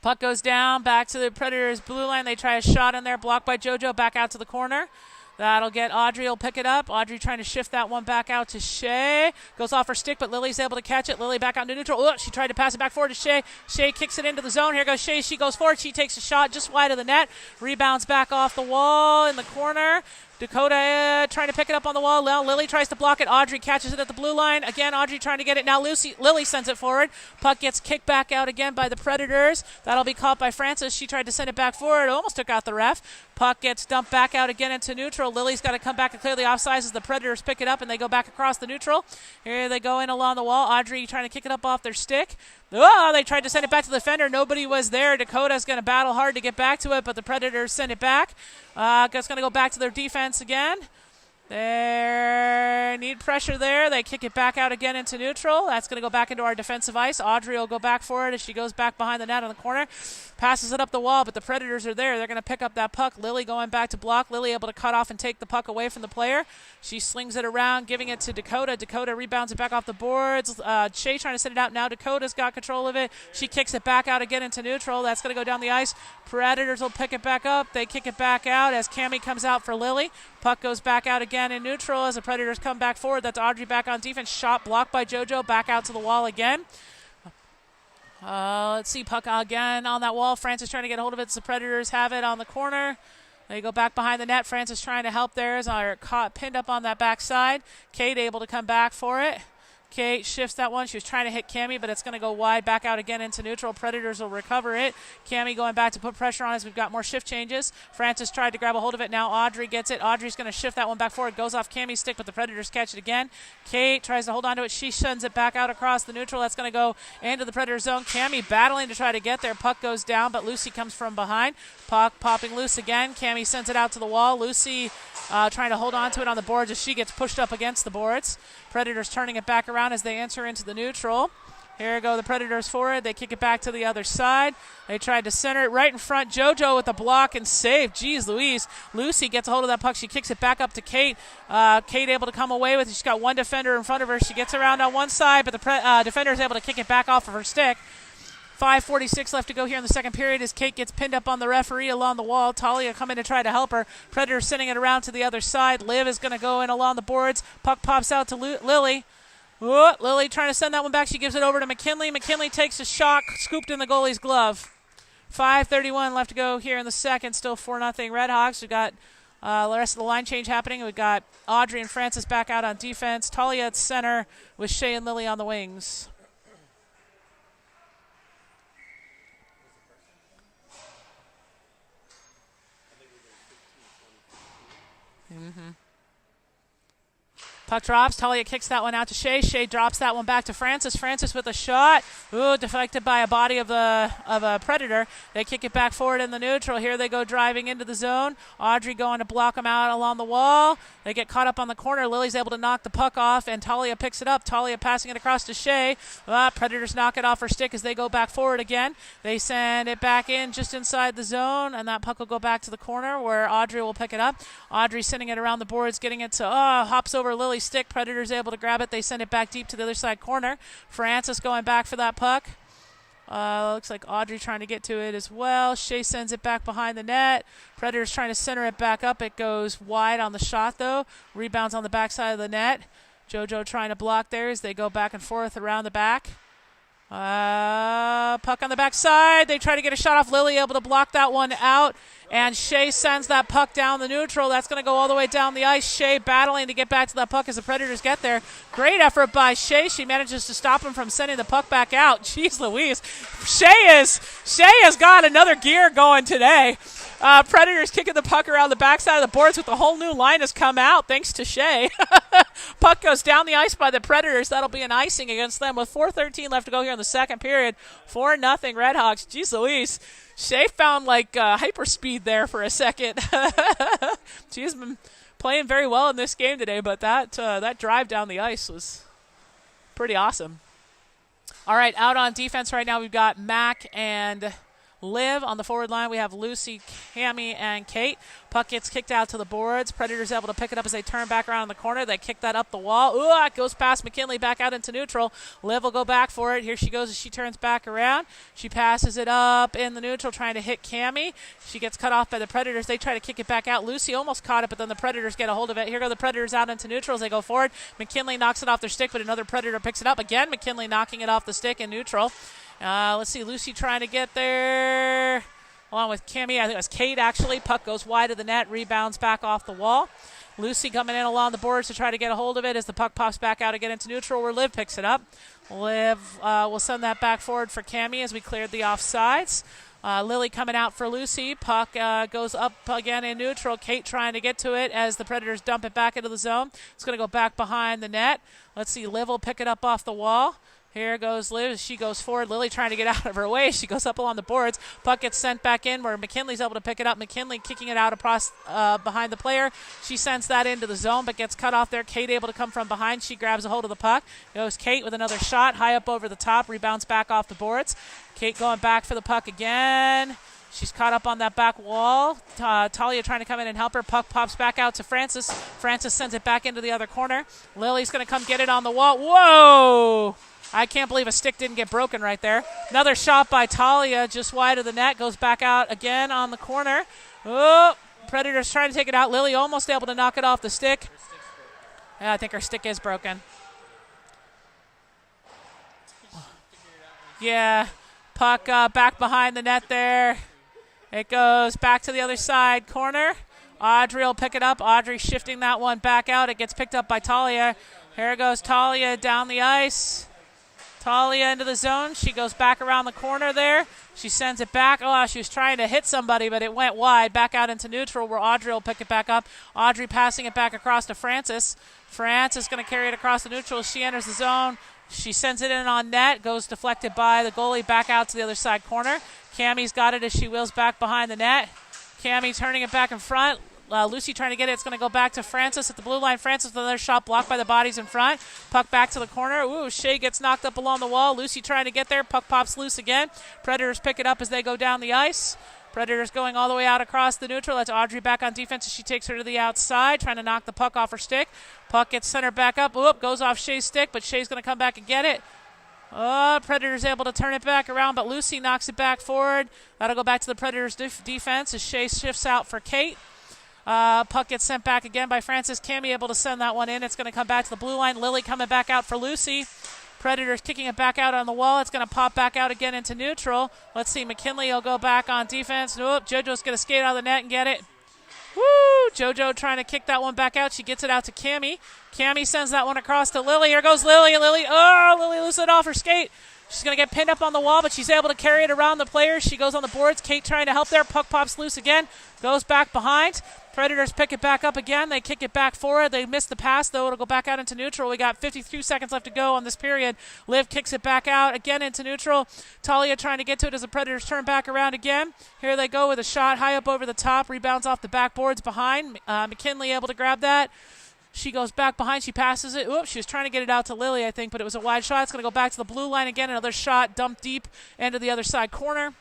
[SPEAKER 1] Puck goes down, back to the Predators' blue line. They try a shot in there, blocked by JoJo, back out to the corner. That'll get Audrey, will pick it up. Audrey trying to shift that one back out to Shea. Goes off her stick, but Lily's able to catch it. Lily back out to neutral. She tried to pass it back forward to Shea. Shea kicks it into the zone. Here goes Shea. She goes forward. She takes a shot just wide of the net. Rebounds back off the wall in the corner. Dakota trying to pick it up on the wall. Now Lily tries to block it. Audrey catches it at the blue line. Again, Audrey trying to get it. Now Lily sends it forward. Puck gets kicked back out again by the Predators. That'll be caught by Francis. She tried to send it back forward. Almost took out the ref. Puck gets dumped back out again into neutral. Lily's got to come back and clear the offsides as the Predators pick it up and they go back across the neutral. Here they go in along the wall. Audrey trying to kick it up off their stick. Oh, they tried to send it back to the defender. Nobody was there. Dakota's going to battle hard to get back to it, but the Predators send it back. It's going to go back to their defense again. They need pressure there. They kick it back out again into neutral. That's going to go back into our defensive ice. Audrey will go back for it as she goes back behind the net on the corner. Passes it up the wall, but the Predators are there. They're going to pick up that puck. Lily going back to block. Lily able to cut off and take the puck away from the player. She slings it around, giving it to Dakota. Dakota rebounds it back off the boards. Shea trying to send it out. Now Dakota's got control of it. She kicks it back out again into neutral. That's going to go down the ice. Predators will pick it back up. They kick it back out as Cammie comes out for Lily. Puck goes back out again in neutral as the Predators come back forward. That's Audrey back on defense. Shot blocked by JoJo. Back out to the wall again. Let's see. Puck again on that wall. Francis trying to get a hold of it. The Predators have it on the corner. They go back behind the net. Francis trying to help theirs. Are caught pinned up on that backside. Kate able to come back for it. Kate shifts that one. She was trying to hit Cammie, but it's going to go wide back out again into neutral. Predators will recover it. Cammie going back to put pressure on as we've got more shift changes. Francis tried to grab a hold of it. Now Audrey gets it. Audrey's going to shift that one back forward. Goes off Cammie's stick, but the Predators catch it again. Kate tries to hold on to it. She sends it back out across the neutral. That's going to go into the Predator zone. Cammie battling to try to get there. Puck goes down, but Lucy comes from behind. Puck popping loose again. Cammie sends it out to the wall. Lucy trying to hold on to it on the boards as she gets pushed up against the boards. Predators turning it back around as they enter into the neutral. Here go the Predators forward. They kick it back to the other side. They tried to center it right in front. JoJo with the block and save. Jeez Louise. Lucy gets a hold of that puck. She kicks it back up to Kate. Kate able to come away with it. She's got one defender in front of her. She gets around on one side, but the defender is able to kick it back off of her stick. 5:46 left to go here in the second period as Kate gets pinned up on the referee along the wall. Talia coming to try to help her. Predator sending it around to the other side. Liv is going to go in along the boards. Puck pops out to Lily. Lily trying to send that one back. She gives it over to McKinley. McKinley takes a shot, scooped in the goalie's glove. 5:31 left to go here in the second. Still 4-0 Redhawks. We've got the rest of the line change happening. We've got Audrey and Francis back out on defense. Talia at center with Shea and Lily on the wings. Puck drops. Talia kicks that one out to Shea. Shea drops that one back to Francis. Francis with a shot. Deflected by a body of a Predator. They kick it back forward in the neutral. Here they go driving into the zone. Audrey going to block them out along the wall. They get caught up on the corner. Lily's able to knock the puck off, and Talia picks it up. Talia passing it across to Shea. Predators knock it off her stick as they go back forward again. They send it back in just inside the zone, and that puck will go back to the corner where Audrey will pick it up. Audrey sending it around the boards, getting it to, hops over Lily's stick. Predators able to grab it. They send it back deep to the other side corner. Francis going back for that puck. Looks like Audrey trying to get to it as well. Shea sends it back behind the net. Predators trying to center it back up. It goes wide on the shot, though. Rebounds on the backside of the net. JoJo trying to block there as they go back and forth around the back. Puck on the backside. They try to get a shot off. Lily able to block that one out. And Shea sends that puck down the neutral. That's going to go all the way down the ice. Shea battling to get back to that puck as the Predators get there. Great effort by Shea. She manages to stop him from sending the puck back out. Jeez Louise. Shea has got another gear going today. Predators kicking the puck around the backside of the boards with a whole new line has come out thanks to Shea. Puck goes down the ice by the Predators. That'll be an icing against them with 4:13 left to go here in the second period. 4-0 Redhawks. Jeez Louise. Shea found hyperspeed there for a second. She's been playing very well in this game today, but that drive down the ice was pretty awesome. All right, out on defense right now we've got Mac and Liv. On the forward line we have Lucy, Cammie, and Kate. Puck gets kicked out to the boards. Predators able to pick it up as they turn back around in the corner. They kick that up the wall. It goes past McKinley back out into neutral. Liv will go back for it. Here she goes as she turns back around. She passes it up in the neutral trying to hit Cammie. She gets cut off by the Predators. They try to kick it back out. Lucy almost caught it, but then the Predators get a hold of it. Here go the Predators out into neutral as they go forward. McKinley knocks it off their stick, but another Predator picks it up. Again, McKinley knocking it off the stick in neutral. Let's see, Lucy trying to get there. along with Cammie. I think it was Kate, actually. Puck goes wide of the net, rebounds back off the wall. Lucy coming in along the boards to try to get a hold of it as the puck pops back out again into neutral where Liv picks it up. Liv will send that back forward for Cammie as we cleared the offsides. Lily coming out for Lucy. Puck goes up again in neutral. Kate trying to get to it as the Predators dump it back into the zone. It's going to go back behind the net. Let's see, Liv will pick it up off the wall. Here goes Liv. She goes forward. Lily trying to get out of her way. She goes up along the boards. Puck gets sent back in where McKinley's able to pick it up. McKinley kicking it out across behind the player. She sends that into the zone but gets cut off there. Kate able to come from behind. She grabs a hold of the puck. Goes Kate with another shot. High up over the top. Rebounds back off the boards. Kate going back for the puck again. She's caught up on that back wall. Talia trying to come in and help her. Puck pops back out to Francis. Francis sends it back into the other corner. Lily's going to come get it on the wall. Whoa! I can't believe a stick didn't get broken right there. Another shot by Talia just wide of the net. Goes back out again on the corner. Oh, Predators trying to take it out. Lily almost able to knock it off the stick. Yeah, I think her stick is broken. Yeah, puck back behind the net there. It goes back to the other side corner. Audrey will pick it up. Audrey shifting that one back out. It gets picked up by Talia. Here goes Talia down the ice. Talia into the zone. She goes back around the corner there. She sends it back. Oh, she was trying to hit somebody, but it went wide. Back out into neutral where Audrey will pick it back up. Audrey passing it back across to Francis. Francis going to carry it across the neutral. She enters the zone. She sends it in on net. Goes deflected by the goalie back out to the other side corner. Cammie's got it as she wheels back behind the net. Cammie turning it back in front. Lucy trying to get it. It's going to go back to Francis at the blue line. Francis with another shot blocked by the bodies in front. Puck back to the corner. Ooh, Shea gets knocked up along the wall. Lucy trying to get there. Puck pops loose again. Predators pick it up as they go down the ice. Predators going all the way out across the neutral. That's Audrey back on defense as she takes her to the outside, trying to knock the puck off her stick. Puck gets centered back up. Oop, goes off Shea's stick, but Shea's going to come back and get it. Predators able to turn it back around, but Lucy knocks it back forward. That'll go back to the Predators' defense as Shea shifts out for Kate. Puck gets sent back again by Francis. Cammie able to send that one in. It's going to come back to the blue line. Lily coming back out for Lucy. Predators kicking it back out on the wall. It's going to pop back out again into neutral. Let's see. McKinley will go back on defense. Nope. JoJo's going to skate out of the net and get it. Woo! JoJo trying to kick that one back out. She gets it out to Cammie. Cammie sends that one across to Lily. Here goes Lily. Lily loses it off her skate. She's going to get pinned up on the wall, but she's able to carry it around the players. She goes on the boards. Kate trying to help there. Puck pops loose again. Goes back behind. Predators pick it back up again. They kick it back forward. They miss the pass, though. It'll go back out into neutral. We got 52 seconds left to go on this period. Liv kicks it back out again into neutral. Talia trying to get to it as the Predators turn back around again. Here they go with a shot high up over the top. Rebounds off the backboards behind. McKinley able to grab that. She goes back behind. She passes it. Oops, she was trying to get it out to Lily, I think, but it was a wide shot. It's going to go back to the blue line again. Another shot dumped deep into the other side corner.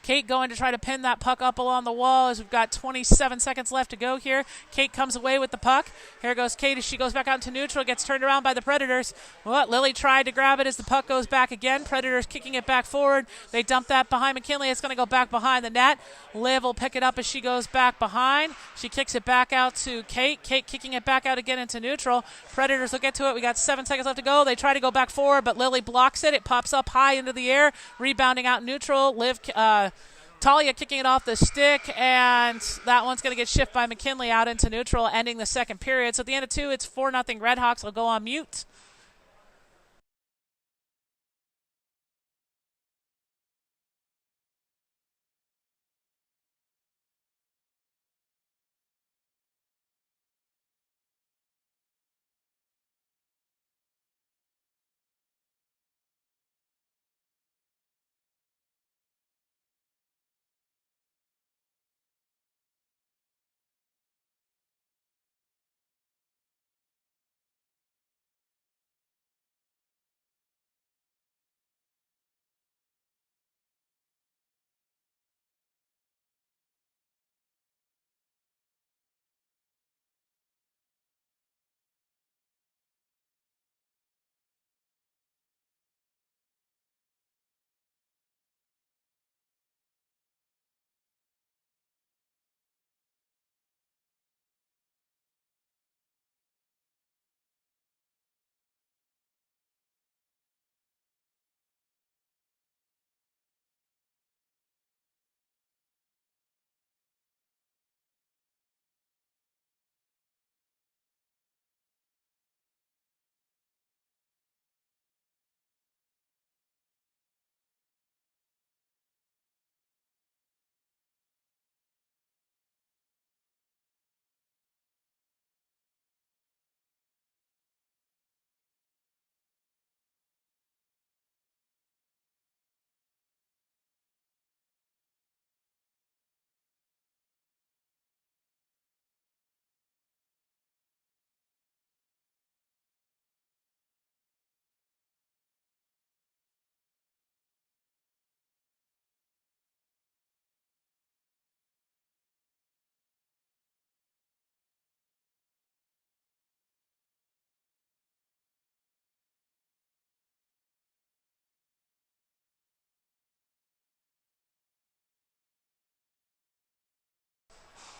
[SPEAKER 1] Kate going to try to pin that puck up along the wall as we've got 27 seconds left to go here. Kate comes away with the puck. Here goes Kate as she goes back out into neutral, gets turned around by the Predators. Well, Lily tried to grab it as the puck goes back again. Predators kicking it back forward. They dump that behind McKinley. It's going to go back behind the net. Liv will pick it up as she goes back behind. She kicks it back out to Kate. Kate kicking it back out again into neutral. Predators will get to it. We got 7 seconds left to go. They try to go back forward, but Lily blocks it. It pops up high into the air, rebounding out neutral. Talia kicking it off the stick, and that one's going to get shifted by McKinley out into neutral, ending the second period. So at the end of 2, it's 4-0 Redhawks. Will go on mute.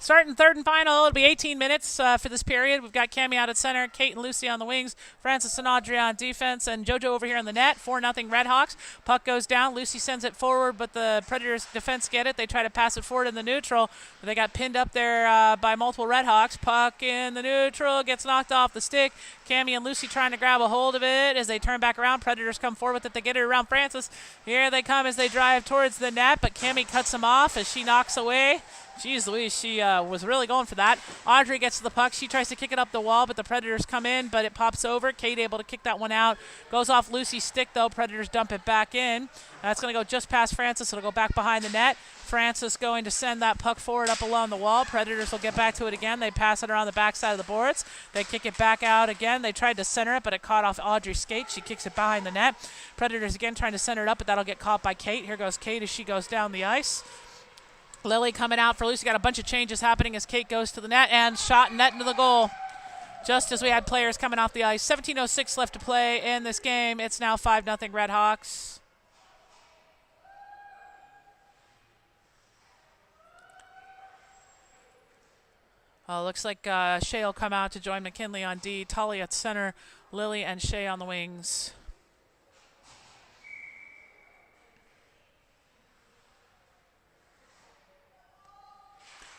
[SPEAKER 1] Starting third and final, it'll be 18 minutes for this period. We've got Cammie out at center, Kate and Lucy on the wings, Francis and Audrey on defense, and JoJo over here in the net. 4-0 Redhawks. Puck goes down. Lucy sends it forward, but the Predators defense get it. They try to pass it forward in the neutral, but they got pinned up there by multiple Redhawks. Puck in the neutral, gets knocked off the stick. Cammie and Lucy trying to grab a hold of it as they turn back around. Predators come forward with it. They get it around Francis. Here they come as they drive towards the net, but Cammie cuts them off as she knocks away. Jeez Louise, she was really going for that. Audrey gets to the puck. She tries to kick it up the wall, but the Predators come in, but it pops over. Kate able to kick that one out. Goes off Lucy's stick, though. Predators dump it back in. That's going to go just past Francis. It'll go back behind the net. Francis going to send that puck forward up along the wall. Predators will get back to it again. They pass it around the backside of the boards. They kick it back out again. They tried to center it, but it caught off Audrey's skate. She kicks it behind the net. Predators again trying to center it up, but that'll get caught by Kate. Here goes Kate as she goes down the ice. Lily coming out for Lucy. Got a bunch of changes happening as Kate goes to the net and shot net into the goal. Just as we had players coming off the ice. 17:06 left to play in this game. It's now 5-0 Redhawks. Looks like Shea will come out to join McKinley on D. Tully at center. Lily and Shea on the wings.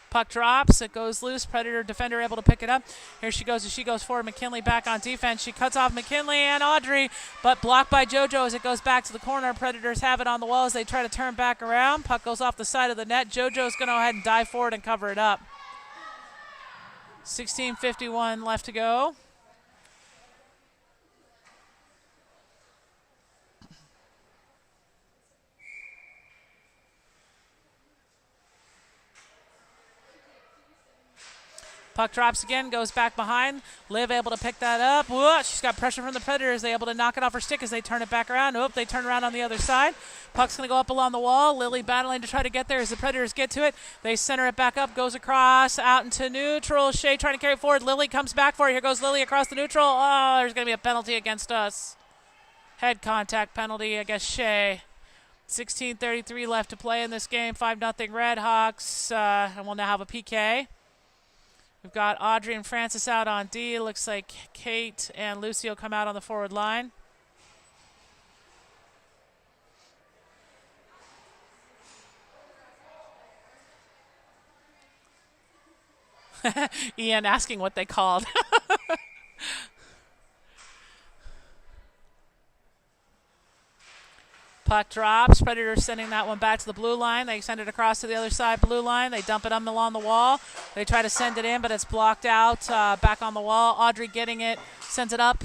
[SPEAKER 1] Puck drops. It goes loose. Predator defender able to pick it up. Here she goes as she goes forward. McKinley back on defense. She cuts off McKinley and Audrey, but blocked by JoJo as it goes back to the corner. Predators have it on the wall as they try to turn back around. Puck goes off the side of the net. JoJo's going to go ahead and dive forward and cover it up. 16:51 left to go. Puck drops again, goes back behind. Liv able to pick that up. Whoa, she's got pressure from the Predators. They able to knock it off her stick as they turn it back around. Nope, they turn around on the other side. Puck's going to go up along the wall. Lily battling to try to get there as the Predators get to it. They center it back up, goes across, out into neutral. Shea trying to carry it forward. Lily comes back for it. Here goes Lily across the neutral. Oh, there's going to be a penalty against us. Head contact penalty against Shea. 16:33 left to play in this game. 5-0 Redhawks, and we'll now have a PK. We've got Audrey and Francis out on D. Looks like Kate and Lucy will come out on the forward line. Ian asking what they called. Puck drops. Predators sending that one back to the blue line. They send it across to the other side blue line. They dump it up along the wall. They try to send it in, but it's blocked out back on the wall. Audrey getting it, sends it up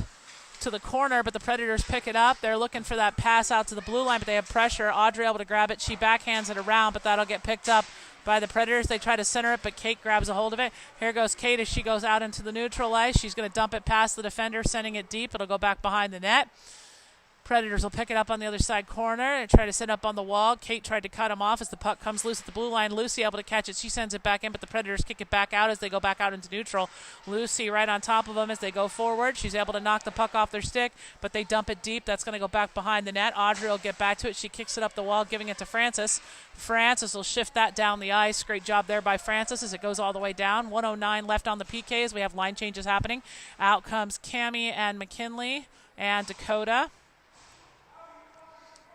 [SPEAKER 1] to the corner, but the Predators pick it up. They're looking for that pass out to the blue line, but they have pressure. Audrey able to grab it. She backhands it around, but that'll get picked up by the Predators. They try to center it, but Kate grabs a hold of it. Here goes Kate as she goes out into the neutral ice. She's going to dump it past the defender, sending it deep. It'll go back behind the net. Predators will pick it up on the other side corner and try to set up on the wall. Kate tried to cut him off as the puck comes loose at the blue line. Lucy able to catch it. She sends it back in, but the Predators kick it back out as they go back out into neutral. Lucy right on top of them as they go forward. She's able to knock the puck off their stick, but they dump it deep. That's going to go back behind the net. Audrey will get back to it. She kicks it up the wall, giving it to Francis. Francis will shift that down the ice. Great job there by Francis as it goes all the way down. 1:09 left on the PKs. We have line changes happening. Out comes Cammie and McKinley and Dakota.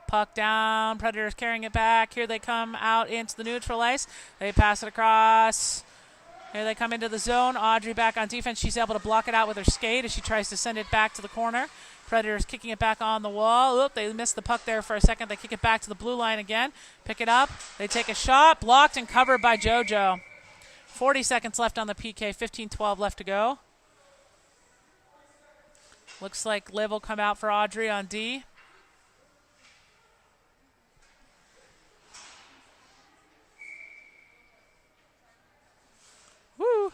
[SPEAKER 1] Puck down, Predators carrying it back. Here they come out into the neutral ice. They pass it across. Here they come into the zone. Audrey back on defense. She's able to block it out with her skate as she tries to send it back to the corner. Predators kicking it back on the wall. Oop, they missed the puck there for a second. They kick it back to the blue line again. Pick it up. They take a shot. Blocked and covered by JoJo. 40 seconds left on the PK. 15-12 left to go. Looks like Liv will come out for Audrey on D. Woo.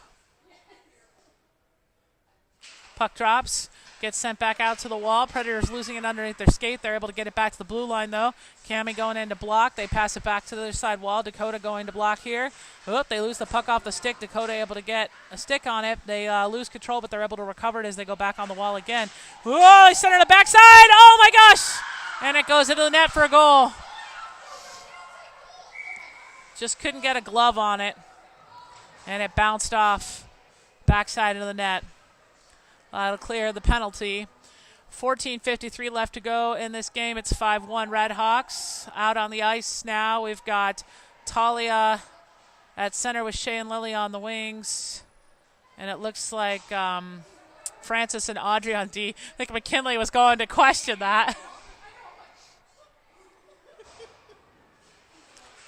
[SPEAKER 1] Puck drops, gets sent back out to the wall. Predators losing it underneath their skate. They're able to get it back to the blue line, though. Cammie going in to block. They pass it back to the other side wall. Dakota going to block here. Oop, they lose the puck off the stick. Dakota able to get a stick on it. They lose control, but they're able to recover it as they go back on the wall again. Whoa, they center the backside. Oh, my gosh. And it goes into the net for a goal. Just couldn't get a glove on it. And it bounced off backside of the net. That'll clear the penalty. 14:53 left to go in this game. It's 5-1 Red Hawks. Out on the ice now, we've got Talia at center with Shay and Lily on the wings. And it looks like Francis and Audrey on D. I think McKinley was going to question that.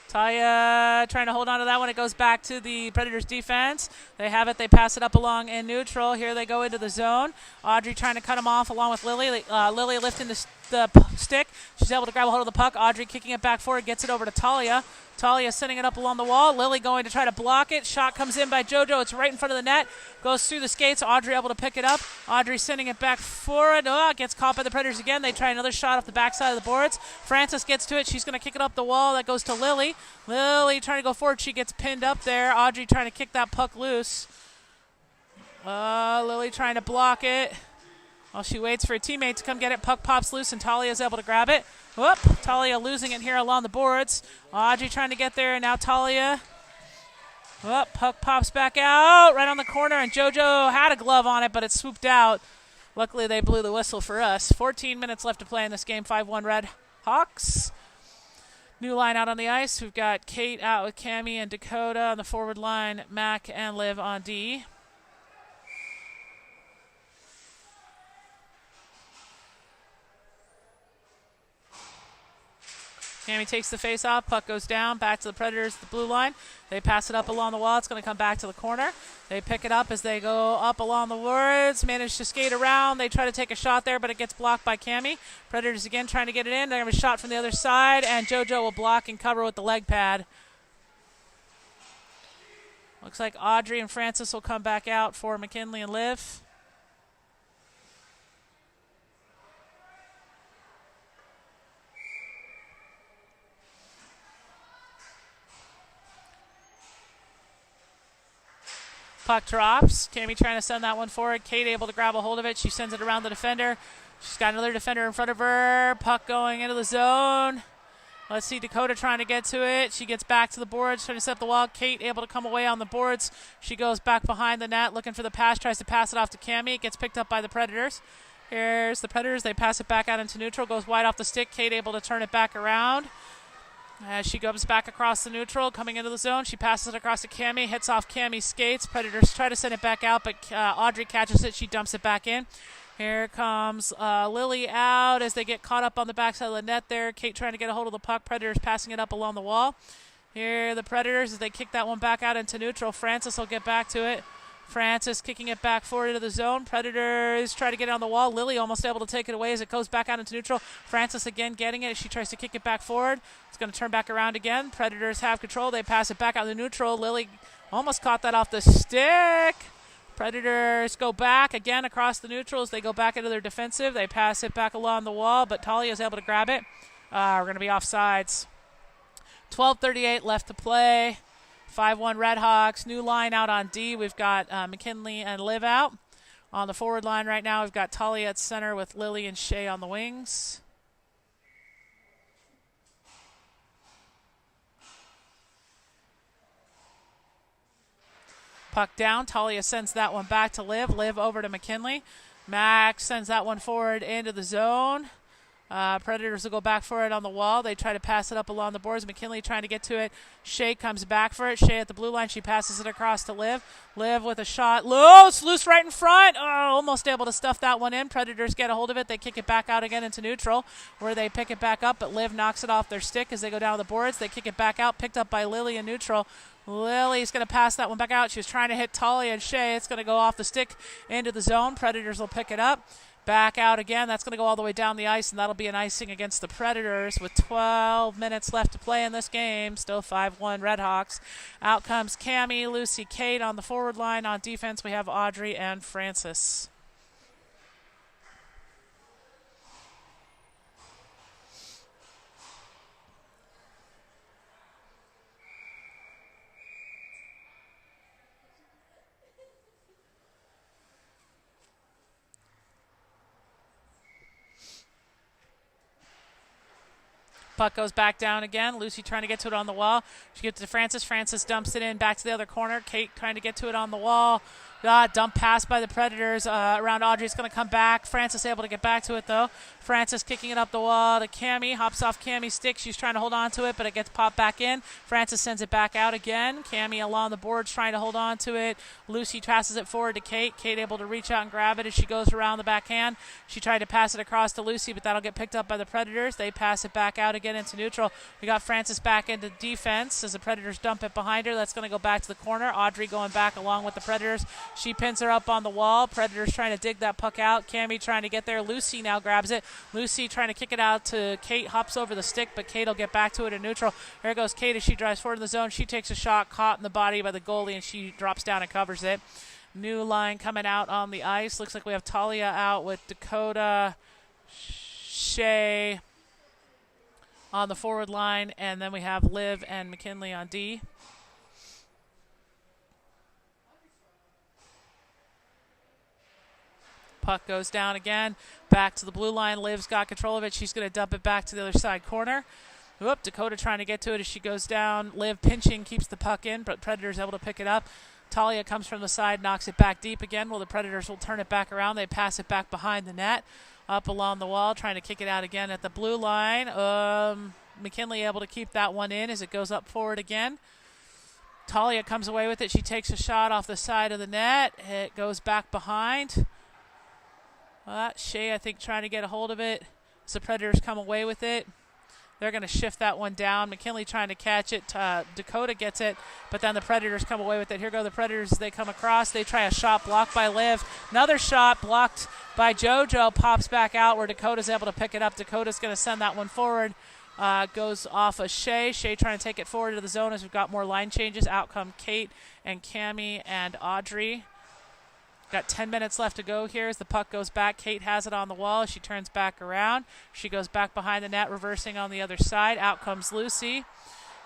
[SPEAKER 1] Talia trying to hold on to that one. It goes back to the Predators defense. They have it. They pass it up along in neutral. Here they go into the zone. Audrey trying to cut them off along with Lily. Lily lifting the stick. She's able to grab a hold of the puck. Audrey kicking it back forward. Gets it over to Talia. Talia sending it up along the wall. Lily going to try to block it. Shot comes in by JoJo. It's right in front of the net. Goes through the skates. Audrey able to pick it up. Audrey sending it back forward. Oh, gets caught by the Predators again. They try another shot off the backside of the boards. Francis gets to it. She's going to kick it up the wall. That goes to Lily. Lily trying to go forward. She gets pinned up there. Audrey trying to kick that puck loose. Lily trying to block it. While she waits for a teammate to come get it, puck pops loose, and Talia is able to grab it. Whoop! Talia losing it here along the boards. Audrey trying to get there, and now Talia. Whoop! Puck pops back out right on the corner, and JoJo had a glove on it, but it swooped out. Luckily, they blew the whistle for us. 14 minutes left to play in this game. 5-1 Red Hawks. New line out on the ice. We've got Kate out with Cammie and Dakota on the forward line. Mac and Liv on D. Cammie takes the face off. Puck goes down. Back to the Predators, the blue line. They pass it up along the wall. It's going to come back to the corner. They pick it up as they go up along the boards. Manage to skate around. They try to take a shot there, but it gets blocked by Cammie. Predators again trying to get it in. They have a shot from the other side, and JoJo will block and cover with the leg pad. Looks like Audrey and Francis will come back out for McKinley and Liv. Puck drops. Cammie trying to send that one forward. Kate able to grab a hold of it. She sends it around the defender. She's got another defender in front of her. Puck going into the zone. Let's see Dakota trying to get to it. She gets back to the boards, trying to set up the wall. Kate able to come away on the boards. She goes back behind the net, looking for the pass. Tries to pass it off to Cammie. It gets picked up by the Predators. Here's the Predators. They pass it back out into neutral. Goes wide off the stick. Kate able to turn it back around. As she goes back across the neutral, coming into the zone, she passes it across to Cammie, hits off Cammie's skates. Predators try to send it back out, but Audrey catches it. She dumps it back in. Here comes Lily out as they get caught up on the backside of the net there. Kate trying to get a hold of the puck. Predators passing it up along the wall. Here the Predators as they kick that one back out into neutral. Francis will get back to it. Francis kicking it back forward into the zone. Predators try to get it on the wall. Lily almost able to take it away as it goes back out into neutral. Francis again getting it. She tries to kick it back forward. It's going to turn back around again. Predators have control. They pass it back out to neutral. Lily almost caught that off the stick. Predators go back again across the neutral as they go back into their defensive. They pass it back along the wall, but Talia is able to grab it. We're going to be offsides. 12:38 left to play. 5-1 Red Hawks. New line out on D. We've got McKinley and Liv out. On the forward line right now, we've got Talia at center with Lily and Shay on the wings. Puck down. Talia sends that one back to Liv. Liv over to McKinley. Max sends that one forward into the zone. Predators will go back for it on the wall. They try to pass it up along the boards. McKinley trying to get to it. Shay comes back for it. Shay at the blue line. She passes it across to Liv. Liv with a shot. Loose right in front. Oh, almost able to stuff that one in. Predators get a hold of it. They kick it back out again into neutral where they pick it back up, but Liv knocks it off their stick as they go down the boards. They kick it back out. Picked up by Lily in neutral. Lily's going to pass that one back out. She was trying to hit Talia and Shay. It's going to go off the stick into the zone. Predators will pick it up. Back out again. That's going to go all the way down the ice, and that'll be an icing against the Predators with 12 minutes left to play in this game. Still 5-1 Red Hawks. Out comes Cammie, Lucy, Kate on the forward line. On defense, we have Audrey and Francis. Puck goes back down again. Lucy trying to get to it on the wall. She gets to Francis. Francis dumps it in back to the other corner. Kate trying to get to it on the wall. Dump pass by the Predators around Audrey. It's going to come back. Francis able to get back to it, though. Francis kicking it up the wall to Cammie. Hops off Cammie's stick. She's trying to hold on to it, but it gets popped back in. Francis sends it back out again. Cammie along the boards trying to hold on to it. Lucy passes it forward to Kate. Kate able to reach out and grab it as she goes around the backhand. She tried to pass it across to Lucy, but that'll get picked up by the Predators. They pass it back out again into neutral. We got Francis back into defense as the Predators dump it behind her. That's going to go back to the corner. Audrey going back along with the Predators. She pins her up on the wall. Predators trying to dig that puck out. Cammie trying to get there. Lucy now grabs it. Lucy trying to kick it out to Kate. Hops over the stick, but Kate will get back to it in neutral. Here goes Kate as she drives forward in the zone. She takes a shot, caught in the body by the goalie, and she drops down and covers it. New line coming out on the ice. Looks like we have Talia out with Dakota, Shea on the forward line, and then we have Liv and McKinley on D. Puck goes down again. Back to the blue line. Liv's got control of it. She's going to dump it back to the other side corner. Whoop, Dakota trying to get to it as she goes down. Liv pinching, keeps the puck in, but Predators able to pick it up. Talia comes from the side, knocks it back deep again. Well, the Predators will turn it back around. They pass it back behind the net. Up along the wall, trying to kick it out again at the blue line. McKinley able to keep that one in as it goes up forward again. Talia comes away with it. She takes a shot off the side of the net. It goes back behind. Shea, I think, trying to get a hold of it as the Predators come away with it. They're going to shift that one down. McKinley trying to catch it. Dakota gets it, but then the Predators come away with it. Here go the Predators as they come across. They try a shot blocked by Liv. Another shot blocked by JoJo. Pops back out where Dakota's able to pick it up. Dakota's going to send that one forward. Goes off of Shea. Shea trying to take it forward to the zone as we've got more line changes. Out come Kate and Cammie and Audrey. Got 10 minutes left to go here as the puck goes back. Kate has it on the wall. She turns back around. She goes back behind the net, reversing on the other side. Out comes Lucy.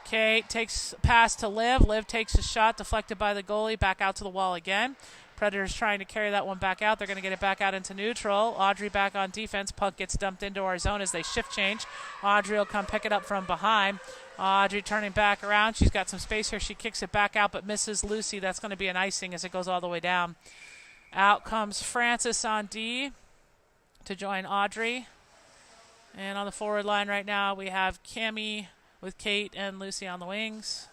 [SPEAKER 1] Kate takes a pass to Liv. Liv takes a shot, deflected by the goalie. Back out to the wall again. Predators trying to carry that one back out. They're going to get it back out into neutral. Audrey back on defense. Puck gets dumped into our zone as they shift change. Audrey will come pick it up from behind. Audrey turning back around. She's got some space here. She kicks it back out but misses Lucy. That's going to be an icing as it goes all the way down. Out comes Francis on D to join Audrey. And on the forward line right now, we have Cammie with Kate and Lucy on the wings.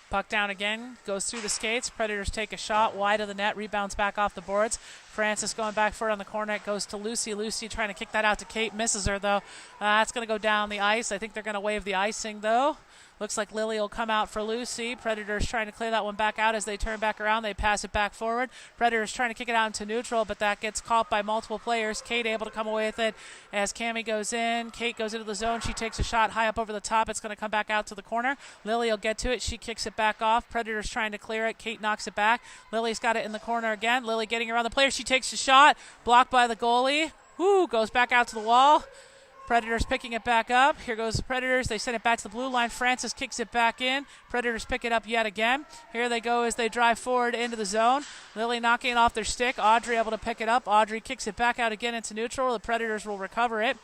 [SPEAKER 1] Puck down again, goes through the skates. Predators take a shot wide of the net, rebounds back off the boards. Francis going back for it on the corner. It goes to Lucy. Lucy trying to kick that out to Kate. Misses her, though. That's going to go down the ice. I think they're going to waive the icing, though. Looks like Lily will come out for Lucy. Predators trying to clear that one back out as they turn back around. They pass it back forward. Predators trying to kick it out into neutral, but that gets caught by multiple players. Kate able to come away with it as Cammie goes in. Kate goes into the zone. She takes a shot high up over the top. It's going to come back out to the corner. Lily will get to it. She kicks it back off. Predators trying to clear it. Kate knocks it back. Lily's got it in the corner again. Lily getting around the player. She takes a shot. Blocked by the goalie. Goes back out to the wall. Predators picking it back up. Here goes the Predators. They send it back to the blue line. Francis kicks it back in. Predators pick it up yet again. Here they go as they drive forward into the zone. Lily knocking it off their stick. Audrey able to pick it up. Audrey kicks it back out again into neutral. The Predators will recover it.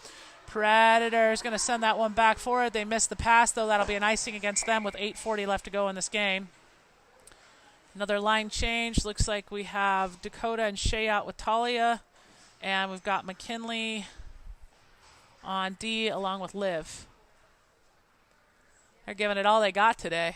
[SPEAKER 1] Predators going to send that one back forward. They missed the pass, though. That'll be an icing against them with 8:40 left to go in this game. Another line change. Looks like we have Dakota and Shea out with Talia. And we've got McKinley on D along with Liv. They're giving it all they got today.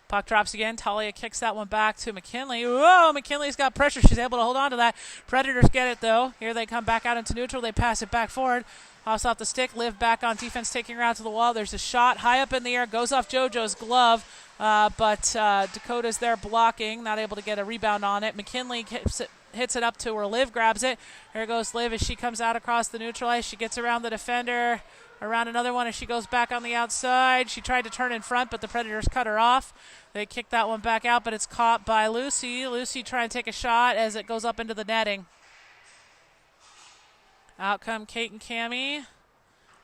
[SPEAKER 1] Puck drops again. Talia kicks that one back to McKinley. Whoa, McKinley's got pressure. She's able to hold on to that. Predators get it, though. Here they come back out into neutral. They pass it back forward. Hops off the stick. Liv back on defense, taking her out to the wall. There's a shot high up in the air. Goes off JoJo's glove. But Dakota's there blocking. Not able to get a rebound on it. McKinley hits it up to her. Liv grabs it. Here goes Liv as she comes out across the neutral ice. She gets around the defender. Around another one as she goes back on the outside. She tried to turn in front, but the Predators cut her off. They kick that one back out, but it's caught by Lucy. Lucy trying to take a shot as it goes up into the netting. Out come Kate and Cammie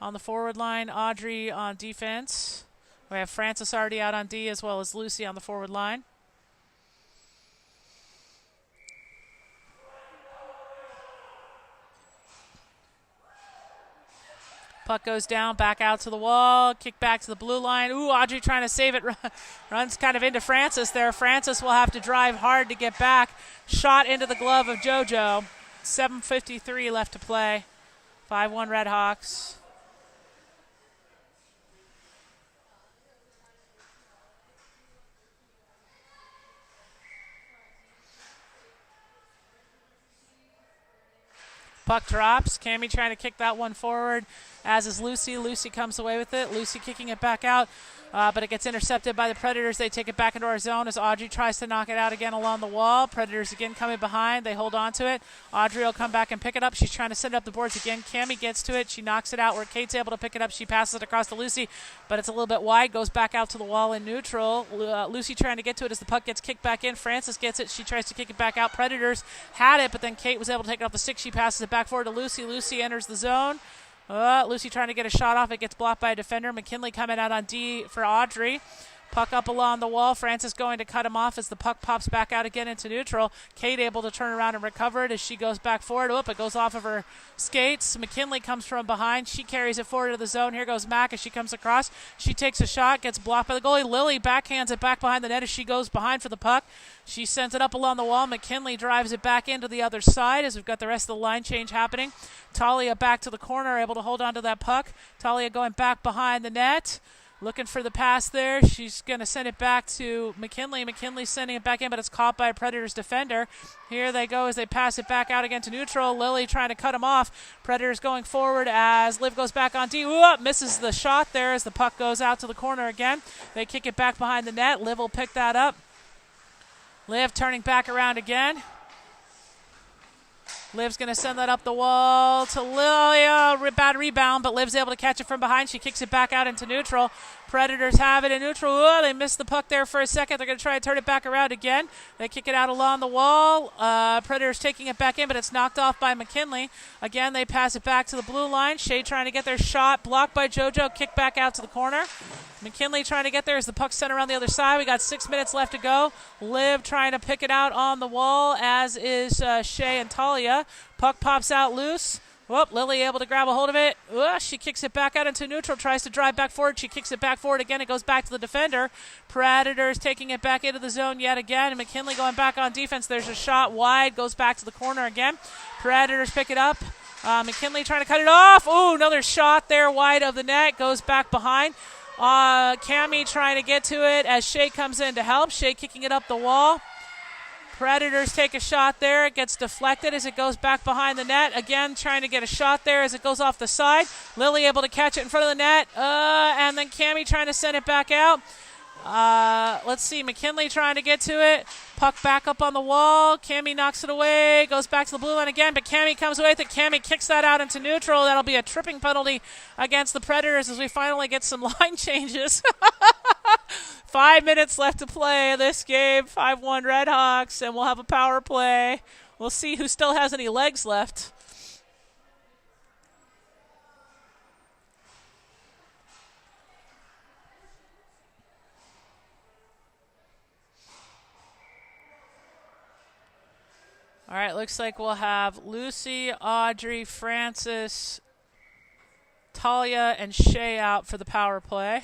[SPEAKER 1] on the forward line. Audrey on defense. We have Francis already out on D as well as Lucy on the forward line. Puck goes down, back out to the wall, kick back to the blue line. Ooh, Audrey trying to save it. Runs kind of into Francis there. Francis will have to drive hard to get back. Shot into the glove of JoJo. 7:53 left to play. 5-1 Redhawks. Puck drops. Cammie trying to kick that one forward, as is Lucy. Lucy comes away with it. Lucy kicking it back out, but it gets intercepted by the Predators. They take it back into our zone as Audrey tries to knock it out again along the wall. Predators again coming behind. They hold on to it. Audrey will come back and pick it up. She's trying to send it up the boards again. Cammie gets to it. She knocks it out where Kate's able to pick it up. She passes it across to Lucy, but it's a little bit wide. Goes back out to the wall in neutral. Lucy trying to get to it as the puck gets kicked back in. Francis gets it. She tries to kick it back out. Predators had it, but then Kate was able to take it off the stick. She passes it back forward to Lucy. Lucy enters the zone. Lucy trying to get a shot off. It gets blocked by a defender. McKinley coming out on D for Audrey. Puck up along the wall. Francis going to cut him off as the puck pops back out again into neutral. Kate able to turn around and recover it as she goes back forward. Oop, it goes off of her skates. McKinley comes from behind. She carries it forward to the zone. Here goes Mack as she comes across. She takes a shot, gets blocked by the goalie. Lily backhands it back behind the net as she goes behind for the puck. She sends it up along the wall. McKinley drives it back into the other side as we've got the rest of the line change happening. Talia back to the corner, able to hold on to that puck. Talia going back behind the net. Looking for the pass there. She's going to send it back to McKinley. McKinley's sending it back in, but it's caught by a Predators defender. Here they go as they pass it back out again to neutral. Lily trying to cut him off. Predators going forward as Liv goes back on D. Ooh, misses the shot there as the puck goes out to the corner again. They kick it back behind the net. Liv will pick that up. Liv turning back around again. Liv's going to send that up the wall to Lilia. Bad rebound, but Liv's able to catch it from behind. She kicks it back out into neutral. Predators have it in neutral. Oh, they missed the puck there for a second. They're going to try to turn it back around again. They kick it out along the wall. Predators taking it back in, but it's knocked off by McKinley. Again, they pass it back to the blue line. Shea trying to get their shot. Blocked by JoJo. Kick back out to the corner. McKinley trying to get there as the puck's sent around the other side. We got 6 minutes left to go. Liv trying to pick it out on the wall, as is Shea and Talia. Puck pops out loose. Whoop, Lily able to grab a hold of it. She kicks it back out into neutral, tries to drive back forward. She kicks it back forward again. It goes back to the defender. Predators taking it back into the zone yet again. And McKinley going back on defense. There's a shot wide, goes back to the corner again. Predators pick it up. McKinley trying to cut it off. Ooh, another shot there wide of the net. Goes back behind. Cammie trying to get to it as Shea comes in to help. Shea kicking it up the wall. Predators take a shot there. It gets deflected as it goes back behind the net. Again, trying to get a shot there as it goes off the side. Lily able to catch it in front of the net. And then Cammie trying to send it back out. Let's see. McKinley trying to get to it. Puck back up on the wall. Cammie knocks it away. Goes back to the blue line again, but Cammie comes away with it. Cammie kicks that out into neutral. That'll be a tripping penalty against the Predators as we finally get some line changes. 5 minutes left to play this game. 5-1 Redhawks, and we'll have a power play. We'll see who still has any legs left. All right, looks like we'll have Lucy, Audrey, Francis, Talia, and Shea out for the power play.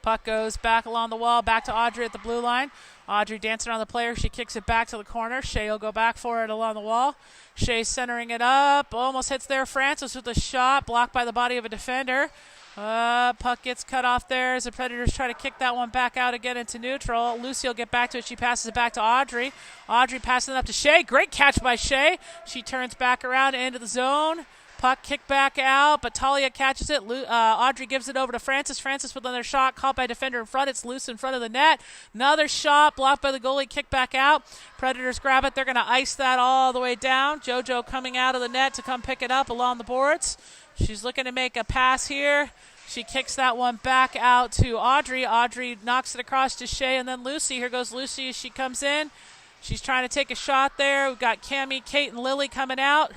[SPEAKER 1] Puck goes back along the wall, back to Audrey at the blue line. Audrey dancing on the player. She kicks it back to the corner. Shea will go back for it along the wall. Shea centering it up. Almost hits there. Francis with a shot. Blocked by the body of a defender. Puck gets cut off there as the Predators try to kick that one back out again into neutral. Lucy will get back to it. She passes it back to Audrey. Audrey passing it up to Shea. Great catch by Shea. She turns back around into the zone. Puck kicked back out, but Talia catches it. Audrey gives it over to Francis. Francis with another shot, caught by a defender in front. It's loose in front of the net. Another shot, blocked by the goalie, kicked back out. Predators grab it. They're going to ice that all the way down. JoJo coming out of the net to come pick it up along the boards. She's looking to make a pass here. She kicks that one back out to Audrey. Audrey knocks it across to Shea, and then Lucy. Here goes Lucy as she comes in. She's trying to take a shot there. We've got Cammie, Kate, and Lily coming out.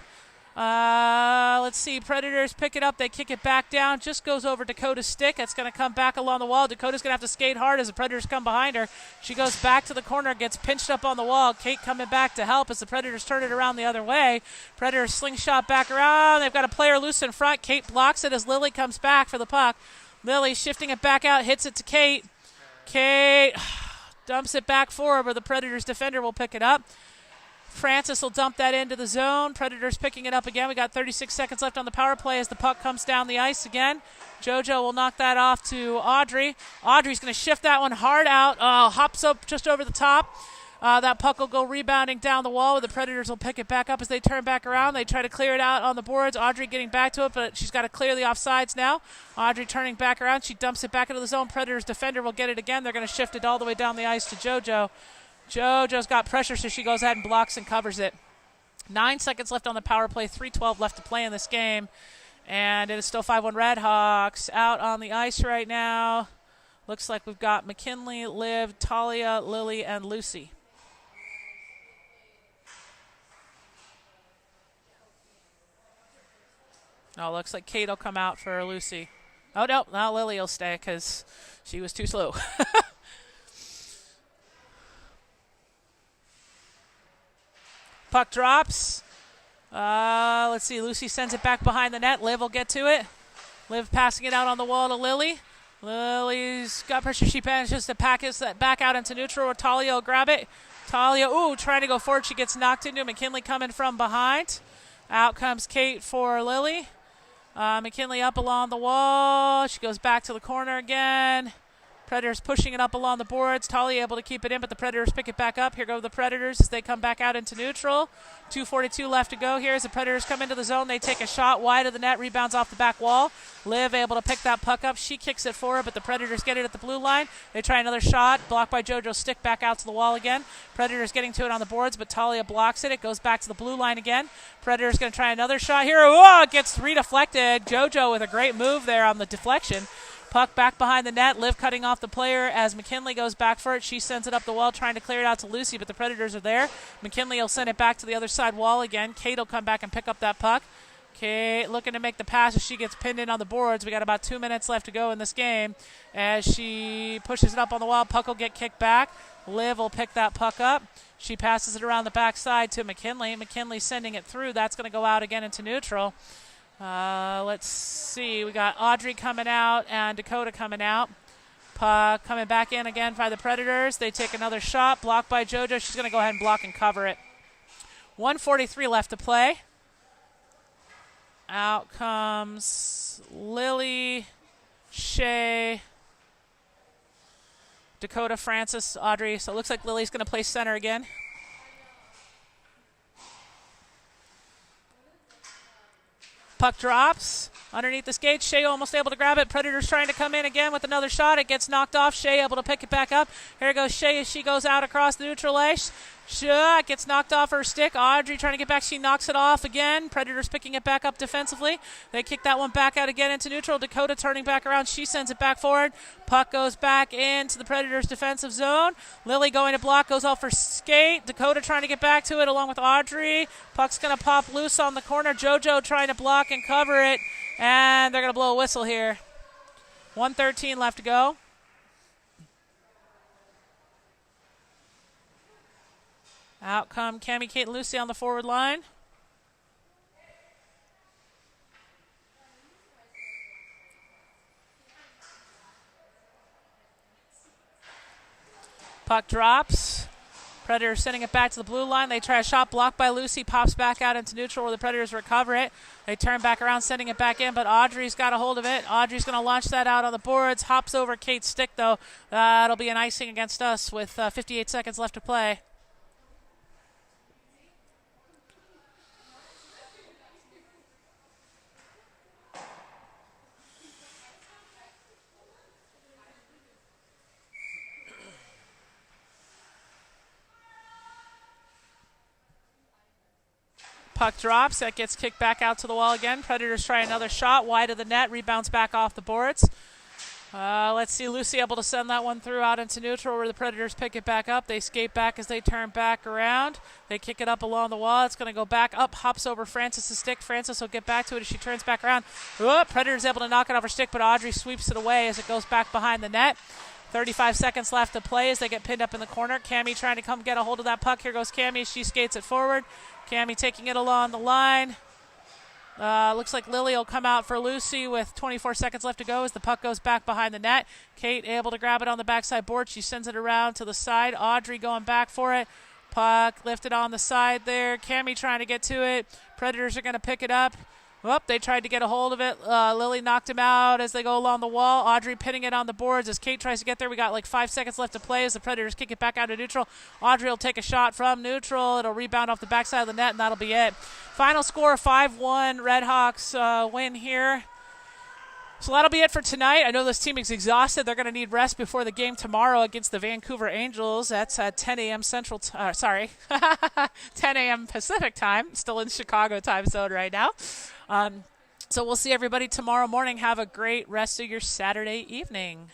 [SPEAKER 1] Let's see. Predators pick it up. They kick it back down. Just goes over Dakota's stick. That's going to come back along the wall. Dakota's going to have to skate hard as the Predators come behind her. She goes back to the corner, gets pinched up on the wall. Kate coming back to help as the Predators turn it around the other way. Predators slingshot back around. They've got a player loose in front. Kate blocks it as Lily comes back for the puck. Lily shifting it back out, hits it to Kate. Kate dumps it back forward where the Predators defender will pick it up. Francis will dump that into the zone. Predators picking it up again. We got 36 seconds left on the power play as the puck comes down the ice again. JoJo will knock that off to Audrey. Audrey's going to shift that one hard out. Hops up just over the top. That puck will go rebounding down the wall. The Predators will pick it back up as they turn back around. They try to clear it out on the boards. Audrey getting back to it, but she's got to clear the offsides now. Audrey turning back around. She dumps it back into the zone. Predators defender will get it again. They're going to shift it all the way down the ice to JoJo. JoJo's got pressure, so she goes ahead and blocks and covers it. 9 seconds left on the power play. 3:12 left to play in this game. And it is still 5-1 Redhawks out on the ice right now. Looks like we've got McKinley, Liv, Talia, Lily, and Lucy. Oh, looks like Kate will come out for Lucy. Oh, no, now Lily will stay because she was too slow. Puck drops. Let's see. Lucy sends it back behind the net. Liv will get to it. Liv passing it out on the wall to Lily. Lily's got pressure. She manages to pack that back out into neutral where Talia will grab it. Talia, trying to go forward. She gets knocked into. McKinley coming from behind. Out comes Kate for Lily. McKinley up along the wall. She goes back to the corner again. Predators pushing it up along the boards. Talia able to keep it in, but the Predators pick it back up. Here go the Predators as they come back out into neutral. 2:42 left to go here as the Predators come into the zone. They take a shot wide of the net, rebounds off the back wall. Liv able to pick that puck up. She kicks it forward, but the Predators get it at the blue line. They try another shot, blocked by JoJo. Stick back out to the wall again. Predators getting to it on the boards, but Talia blocks it. It goes back to the blue line again. Predators going to try another shot here. It gets redeflected. JoJo with a great move there on the deflection. Puck back behind the net. Liv cutting off the player as McKinley goes back for it. She sends it up the wall trying to clear it out to Lucy, but the Predators are there. McKinley will send it back to the other side wall again. Kate will come back and pick up that puck. Kate looking to make the pass as she gets pinned in on the boards. We got about 2 minutes left to go in this game. As she pushes it up on the wall, puck will get kicked back. Liv will pick that puck up. She passes it around the backside to McKinley. McKinley sending it through. That's going to go out again into neutral. Let's see. We got Audrey coming out and Dakota coming out. Puck coming back in again by the Predators. They take another shot. Blocked by JoJo. She's going to go ahead and block and cover it. 1:43 left to play. Out comes Lily, Shea, Dakota, Francis, Audrey. So it looks like Lily's going to play center again. Puck drops underneath the skates. Shea almost able to grab it. Predators trying to come in again with another shot. It gets knocked off. Shea able to pick it back up. Here goes Shea as she goes out across the neutral ice. Shea gets knocked off her stick. Audrey trying to get back. She knocks it off again. Predators picking it back up defensively. They kick that one back out again into neutral. Dakota turning back around. She sends it back forward. Puck goes back into the Predators' defensive zone. Lily going to block. Goes off for skate. Dakota trying to get back to it along with Audrey. Puck's going to pop loose on the corner. JoJo trying to block and cover it. And they're going to blow a whistle here. 1:13 left to go. Out come Cammie, Kate, and Lucy on the forward line. Puck drops. Predators sending it back to the blue line. They try a shot blocked by Lucy. Pops back out into neutral where the Predators recover it. They turn back around, sending it back in, but Audrey's got a hold of it. Audrey's going to launch that out on the boards. Hops over Kate's stick, though. That'll be an icing against us with 58 seconds left to play. Puck drops. That gets kicked back out to the wall again. Predators try another shot. Wide of the net. Rebounds back off the boards. Let's see Lucy able to send that one through out into neutral where the Predators pick it back up. They skate back as they turn back around. They kick it up along the wall. It's going to go back up, hops over Francis' stick. Francis will get back to it as she turns back around. Predators able to knock it off her stick, but Audrey sweeps it away as it goes back behind the net. 35 seconds left to play as they get pinned up in the corner. Cammie trying to come get a hold of that puck. Here goes Cammie. She skates it forward. Cammie taking it along the line. Looks like Lily will come out for Lucy with 24 seconds left to go as the puck goes back behind the net. Kate able to grab it on the backside board. She sends it around to the side. Audrey going back for it. Puck lifted on the side there. Cammie trying to get to it. Predators are going to pick it up. They tried to get a hold of it. Lily knocked him out as they go along the wall. Audrey pinning it on the boards as Kate tries to get there. We got like 5 seconds left to play as the Predators kick it back out of neutral. Audrey will take a shot from neutral. It'll rebound off the backside of the net, and that'll be it. Final score, 5-1. Redhawks win here. So that'll be it for tonight. I know this team is exhausted. They're going to need rest before the game tomorrow against the Vancouver Angels. That's at 10 a.m. 10 a.m. Pacific time. Still in Chicago time zone right now. So we'll see everybody tomorrow morning. Have a great rest of your Saturday evening.